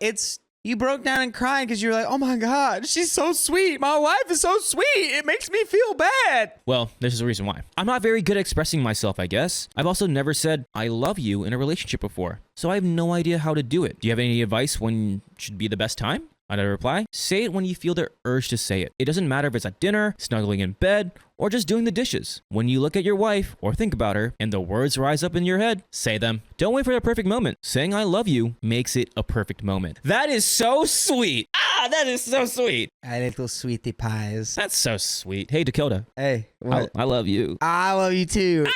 you broke down and cried because you're like, oh my God, she's so sweet. My wife is so sweet. It makes me feel bad. Well, this is the reason why. I'm not very good at expressing myself, I guess. I've also never said I love you in a relationship before, so I have no idea how to do it. Do you have any advice when should be the best time? Another reply, say it when you feel the urge to say it. It doesn't matter if it's at dinner, snuggling in bed, or just doing the dishes. When you look at your wife or think about her and the words rise up in your head, say them. Don't wait for the perfect moment. Saying I love you makes it a perfect moment. That is so sweet. That is so sweet. A little sweetie pies. That's so sweet. Hey, Dakota. Hey, what? I love you. I love you too.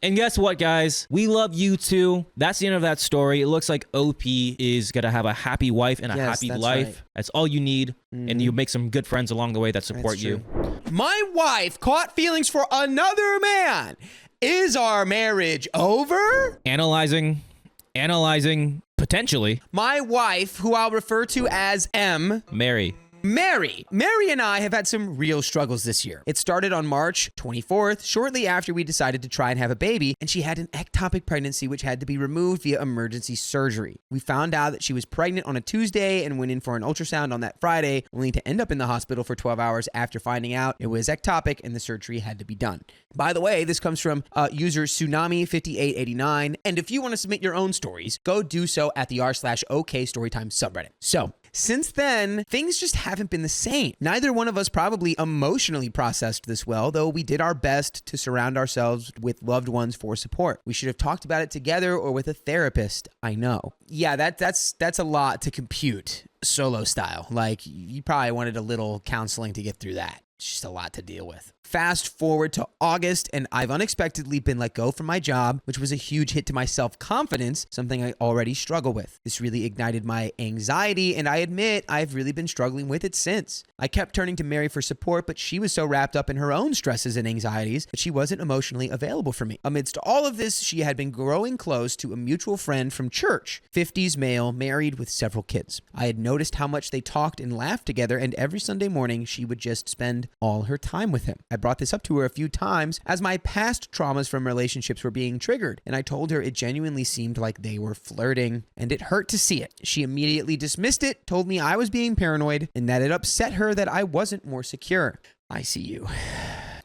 And guess what, guys? We love you too. That's the end of that story. It looks like OP is going to have a happy wife and a happy life. Right. That's all you need. And you make some good friends along the way that support you. My wife caught feelings for another man. Is our marriage over? Analyzing, potentially. My wife, who I'll refer to as M. Mary and I have had some real struggles this year. It started on March 24th, shortly after we decided to try and have a baby, and she had an ectopic pregnancy which had to be removed via emergency surgery. We found out that she was pregnant on a Tuesday and went in for an ultrasound on that Friday, only to end up in the hospital for 12 hours after finding out it was ectopic and the surgery had to be done. By the way, this comes from user Tsunami5889, and if you want to submit your own stories, go do so at the r/OK Storytime subreddit. So, since then, things just haven't been the same. Neither one of us probably emotionally processed this well, though we did our best to surround ourselves with loved ones for support. We should have talked about it together or with a therapist, I know. Yeah, that's a lot to compute solo style. Like, you probably wanted a little counseling to get through that. It's just a lot to deal with. Fast forward to August, and I've unexpectedly been let go from my job, which was a huge hit to my self-confidence, something I already struggle with. This really ignited my anxiety, and I admit I've really been struggling with it since. I kept turning to Mary for support, but she was so wrapped up in her own stresses and anxieties that she wasn't emotionally available for me. Amidst all of this, she had been growing close to a mutual friend from church, 50s male, married with several kids. I had noticed how much they talked and laughed together, and every Sunday morning she would just spend spend all her time with him. I brought this up to her a few times as my past traumas from relationships were being triggered, and I told her it genuinely seemed like they were flirting, and it hurt to see it. She immediately dismissed it, told me I was being paranoid, and that it upset her that I wasn't more secure. I see you.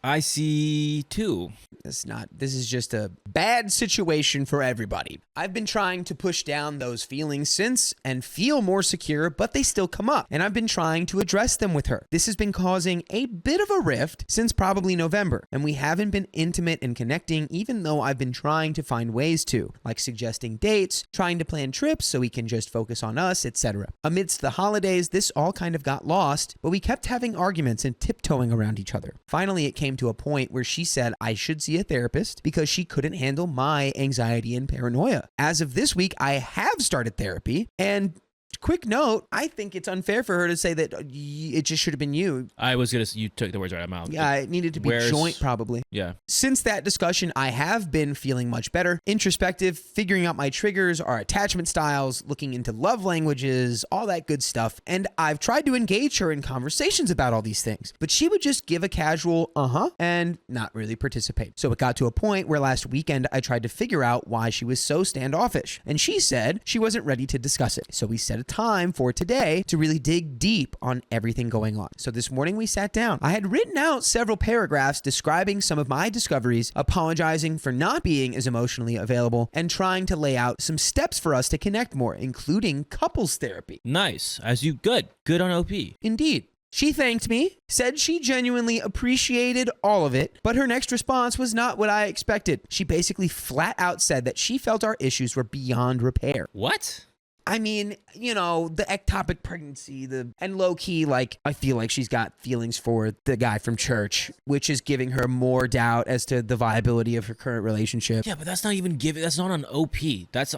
I see too. This is just a bad situation for everybody. I've been trying to push down those feelings since and feel more secure, but they still come up, and I've been trying to address them with her. This has been causing a bit of a rift since probably November, and we haven't been intimate and connecting even though I've been trying to find ways to, like suggesting dates, trying to plan trips so we can just focus on us, etc. Amidst the holidays, this all kind of got lost, but we kept having arguments and tiptoeing around each other. Finally, it came to a point where she said I should see a therapist because she couldn't handle my anxiety and paranoia. As of this week, I have started therapy, and quick note, I think it's unfair for her to say that it just should have been you. You took the words right out of my mouth. Yeah, it needed to be joint probably. Yeah. Since that discussion, I have been feeling much better, introspective, figuring out my triggers, our attachment styles, looking into love languages, all that good stuff. And I've tried to engage her in conversations about all these things, but she would just give a casual and not really participate. So it got to a point where last weekend I tried to figure out why she was so standoffish, and she said she wasn't ready to discuss it. So we set a time for today to really dig deep on everything going on. So this morning we sat down. I had written out several paragraphs describing some of my discoveries, apologizing for not being as emotionally available, and trying to lay out some steps for us to connect more, including couples therapy. Nice. Good on OP. Indeed. She thanked me, said she genuinely appreciated all of it, but her next response was not what I expected. She basically flat out said that she felt our issues were beyond repair. What? I mean, the ectopic pregnancy, and low key, I feel like she's got feelings for the guy from church, which is giving her more doubt as to the viability of her current relationship. Yeah, but that's not even that's not on OP. That's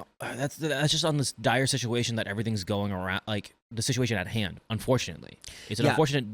just on this dire situation that everything's going around, like the situation at hand. Unfortunately, it's an unfortunate,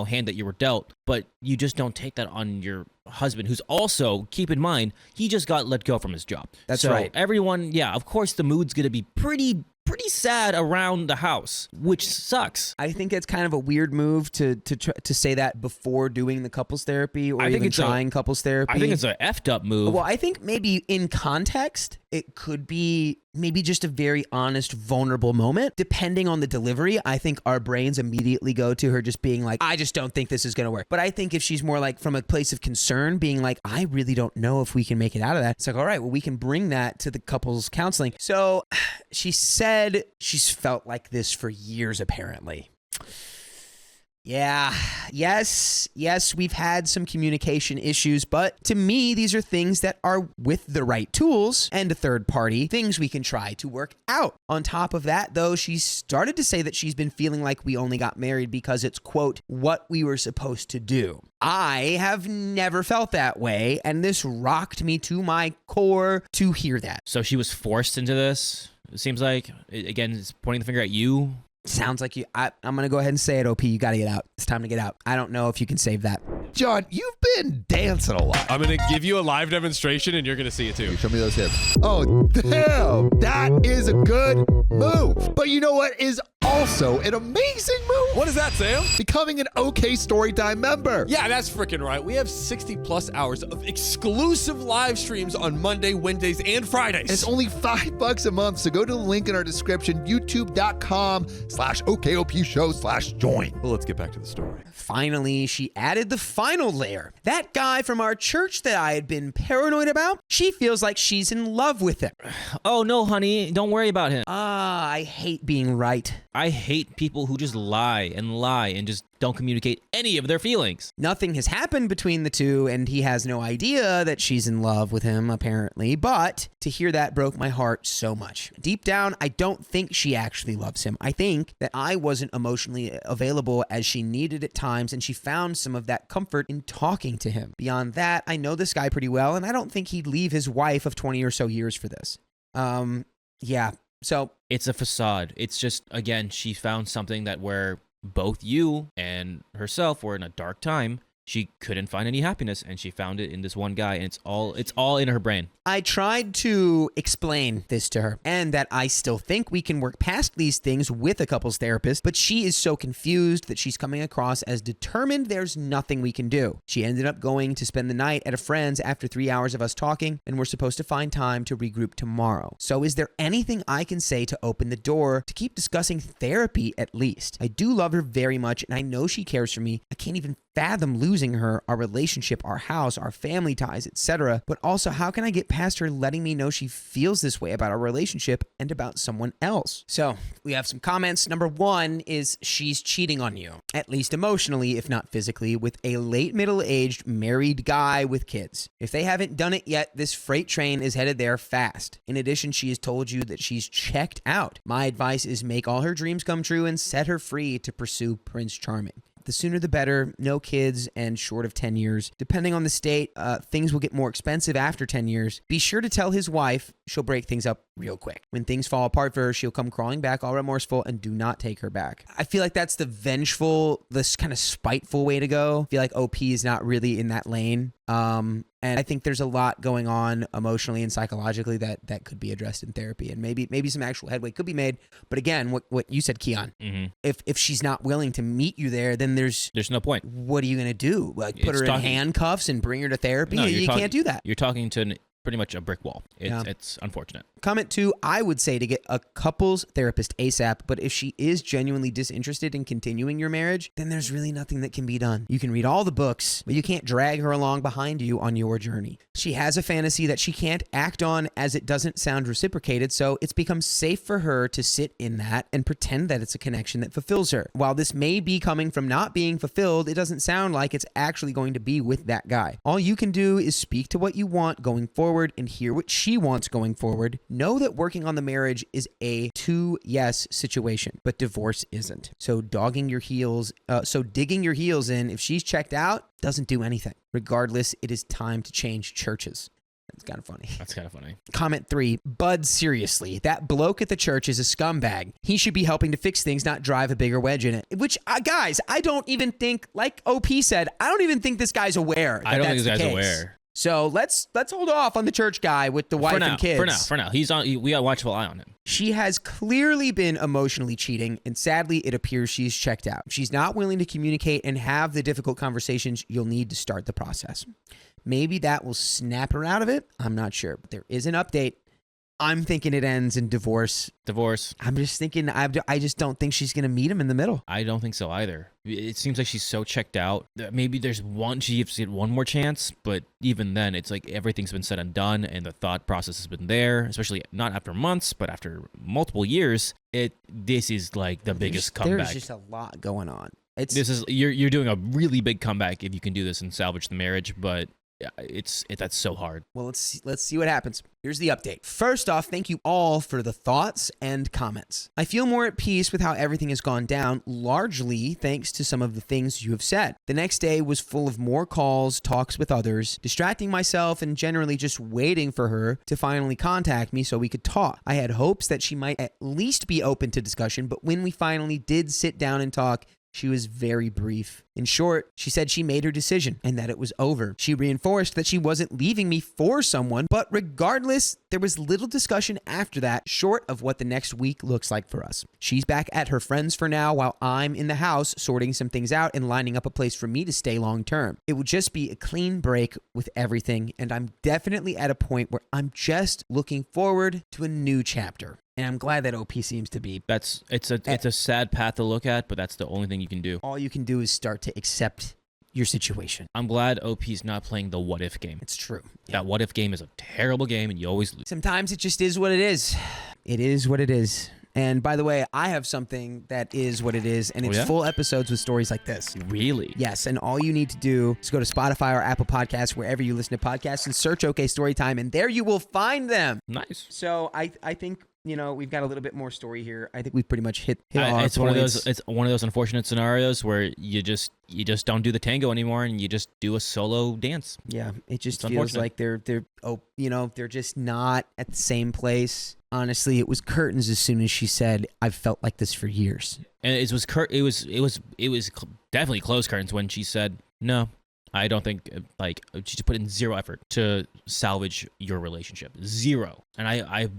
hand that you were dealt, but you just don't take that on your husband, who's also, keep in mind, he just got let go from his job. That's right. Everyone, of course, the mood's gonna be pretty sad around the house, which sucks. I think it's kind of a weird move to say that before doing the couples therapy or even trying couples therapy. I think it's a effed up move. Well, I think maybe in context, it could be maybe just a very honest, vulnerable moment. Depending on the delivery, I think our brains immediately go to her just being like, I just don't think this is going to work. But I think if she's more like from a place of concern, being like, I really don't know if we can make it out of that. It's like, all right, well, we can bring that to the couples counseling. So she said she's felt like this for years, apparently. Yeah, yes, we've had some communication issues, but to me, these are things that are with the right tools and a third party, things we can try to work out. On top of that, though, she started to say that she's been feeling like we only got married because it's, quote, what we were supposed to do. I have never felt that way, and this rocked me to my core to hear that. So she was forced into this, it seems like. Again, it's pointing the finger at you. Sounds like you. I'm going to go ahead and say it, OP. You got to get out. It's time to get out. I don't know if you can save that. John, you've been dancing a lot. I'm going to give you a live demonstration and you're going to see it too. Show me those hips. Oh, damn. That is a good move. But you know what is also an amazing move? What is that, Sam? Becoming an OK Storytime member. Yeah, that's freaking right. We have 60 plus hours of exclusive live streams on Monday, Wednesdays, and Fridays. And it's only $5 a month. So go to the link in our description, youtube.com/OKOP show/join. Well, let's get back to the story. Finally, she added the final layer. That guy from our church that I had been paranoid about, she feels like she's in love with him. Oh, no, honey. Don't worry about him. I hate being right. I hate people who just lie and just don't communicate any of their feelings. Nothing has happened between the two, and he has no idea that she's in love with him, apparently. But to hear that broke my heart so much. Deep down, I don't think she actually loves him. I think that I wasn't emotionally available as she needed at times, and she found some of that comfort in talking to him. Beyond that, I know this guy pretty well, and I don't think he'd leave his wife of 20 or so years for this. Yeah. So it's a facade. It's just, again, she found something that where both you and herself were in a dark time. she couldn't find any happiness, and she found it in this one guy, and it's all in her brain. I tried to explain this to her and that I still think we can work past these things with a couples therapist, but she is so confused that she's coming across as determined there's nothing we can do. She ended up going to spend the night at a friend's after 3 hours of us talking, and we're supposed to find time to regroup tomorrow. So is there anything I can say to open the door to keep discussing therapy at least? I do love her very much, and I know she cares for me. I can't even fathom losing her, our relationship, our house, our family ties, etc. But also, how can I get past her letting me know she feels this way about our relationship and about someone else? So we have some comments. Number one is she's cheating on you, at least emotionally, if not physically, with a late middle-aged married guy with kids. If they haven't done it yet, this freight train is headed there fast. In addition, she has told you that she's checked out. My advice is make all her dreams come true and set her free to pursue Prince Charming. The sooner the better, no kids, and short of 10 years. Depending on the state, things will get more expensive after 10 years. Be sure to tell his wife she'll break things up real quick. When things fall apart for her, she'll come crawling back all remorseful, and do not take her back. I feel like that's the vengeful, this kind of spiteful way to go. I feel like OP is not really in that lane. And I think there's a lot going on emotionally and psychologically that could be addressed in therapy, and maybe some actual headway could be made. But again, what you said, Keon, if she's not willing to meet you there, then there's no point. What are you gonna do? Like put her in handcuffs and bring her to therapy? No, you can't do that. You're talking to pretty much a brick wall. It's unfortunate. Comment 2, I would say to get a couples therapist ASAP, but if she is genuinely disinterested in continuing your marriage, then there's really nothing that can be done. You can read all the books, but you can't drag her along behind you on your journey. She has a fantasy that she can't act on as it doesn't sound reciprocated, so it's become safe for her to sit in that and pretend that it's a connection that fulfills her. While this may be coming from not being fulfilled, it doesn't sound like it's actually going to be with that guy. All you can do is speak to what you want going forward and hear what she wants going forward. Know that working on the marriage is a 2-yes situation, but divorce isn't. So digging your heels in, if she's checked out, doesn't do anything. Regardless, it is time to change churches. That's kind of funny. Comment 3, Bud, seriously, that bloke at the church is a scumbag. He should be helping to fix things, not drive a bigger wedge in it. Which, guys, I don't even think, like OP said, I don't even think this guy's aware. I don't think this guy's aware. So let's hold off on the church guy with the wife and kids. For now, he's on. We got a watchful eye on him. She has clearly been emotionally cheating, and sadly, it appears she's checked out. If she's not willing to communicate and have the difficult conversations, you'll need to start the process. Maybe that will snap her out of it. I'm not sure, but there is an update. I'm thinking it ends in divorce. I'm just thinking, I just don't think she's going to meet him in the middle. I don't think so either. It seems like she's so checked out that maybe she gives it one more chance, but even then, it's like everything's been said and done, and the thought process has been there, especially not after months, but after multiple years. This is like the biggest comeback. There's just a lot going on. You're doing a really big comeback if you can do this and salvage the marriage, but that's so hard. Well, let's see what happens. Here's the update. First off, thank you all for the thoughts and comments. I feel more at peace with how everything has gone down, largely thanks to some of the things you have said. The next day was full of more calls, talks with others, distracting myself, and generally just waiting for her to finally contact me so we could talk. I had hopes that she might at least be open to discussion, but when we finally did sit down and talk, she was very brief. In short, she said she made her decision and that it was over. She reinforced that she wasn't leaving me for someone, but regardless, there was little discussion after that, short of what the next week looks like for us. She's back at her friends for now, while I'm in the house sorting some things out and lining up a place for me to stay long term. It would just be a clean break with everything, and I'm definitely at a point where I'm just looking forward to a new chapter. And I'm glad that OP seems to be. It's a sad path to look at, but that's the only thing you can do. All you can do is start to accept your situation. I'm glad OP's not playing the what if game. It's true. That what if game is a terrible game, and you always lose. Sometimes it just is what it is. It is what it is. And by the way, I have something that is what it is, and it's full episodes with stories like this. Really? Yes, and all you need to do is go to Spotify or Apple Podcasts, wherever you listen to podcasts, and search OK Storytime, and there you will find them. Nice. So I think, we've got a little bit more story here. I think we've pretty much hit all our it's points. It's one of those unfortunate scenarios where you just don't do the tango anymore, and you just do a solo dance. Yeah, it just feels like they're just not at the same place. Honestly, it was curtains as soon as she said, "I've felt like this for years." And it was definitely closed curtains when she said, "No, I don't think like she put in zero effort to salvage your relationship. Zero. And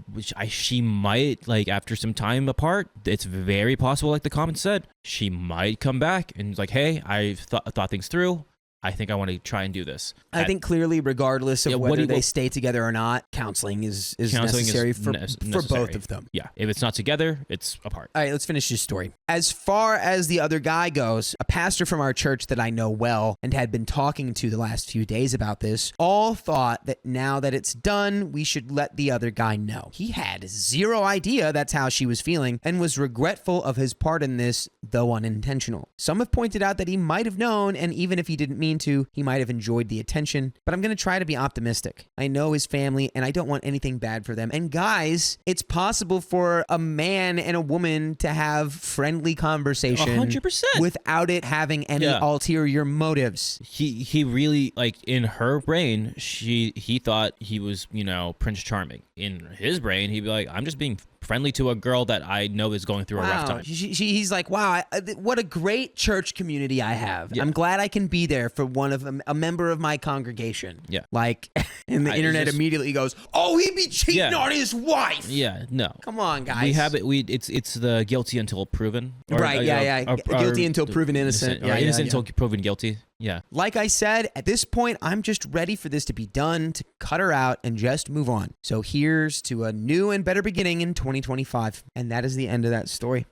she might, like, after some time apart, it's very possible, like the comment said, she might come back and like, hey, I've thought things through. I think I want to try and do this. I think clearly, regardless of whether they stay together or not, counseling is necessary for both of them. Yeah. If it's not together, it's apart. All right, let's finish this story. As far as the other guy goes, a pastor from our church that I know well and had been talking to the last few days about this, all thought that now that it's done, we should let the other guy know. He had zero idea that's how she was feeling and was regretful of his part in this, though unintentional. Some have pointed out that he might have known, and even if he didn't mean to, he might have enjoyed the attention, but I'm going to try to be optimistic. I know his family and I don't want anything bad for them. And guys, it's possible for a man and a woman to have friendly conversation 100% without it having any ulterior motives. He really, like, in her brain, he thought he was, Prince Charming. In his brain, he'd be like, I'm just being friendly to a girl that I know is going through a rough time. He's like, wow, what a great church community I have. Yeah. I'm glad I can be there for a member of my congregation. Yeah. Like, and the internet immediately goes, oh, he'd be cheating on his wife. Yeah, no. Come on, guys. We have it. It's the guilty until proven. Guilty until proven innocent. Innocent until proven guilty. Yeah. Like I said, at this point, I'm just ready for this to be done, to cut her out and just move on. So here's to a new and better beginning in 2025. And that is the end of that story.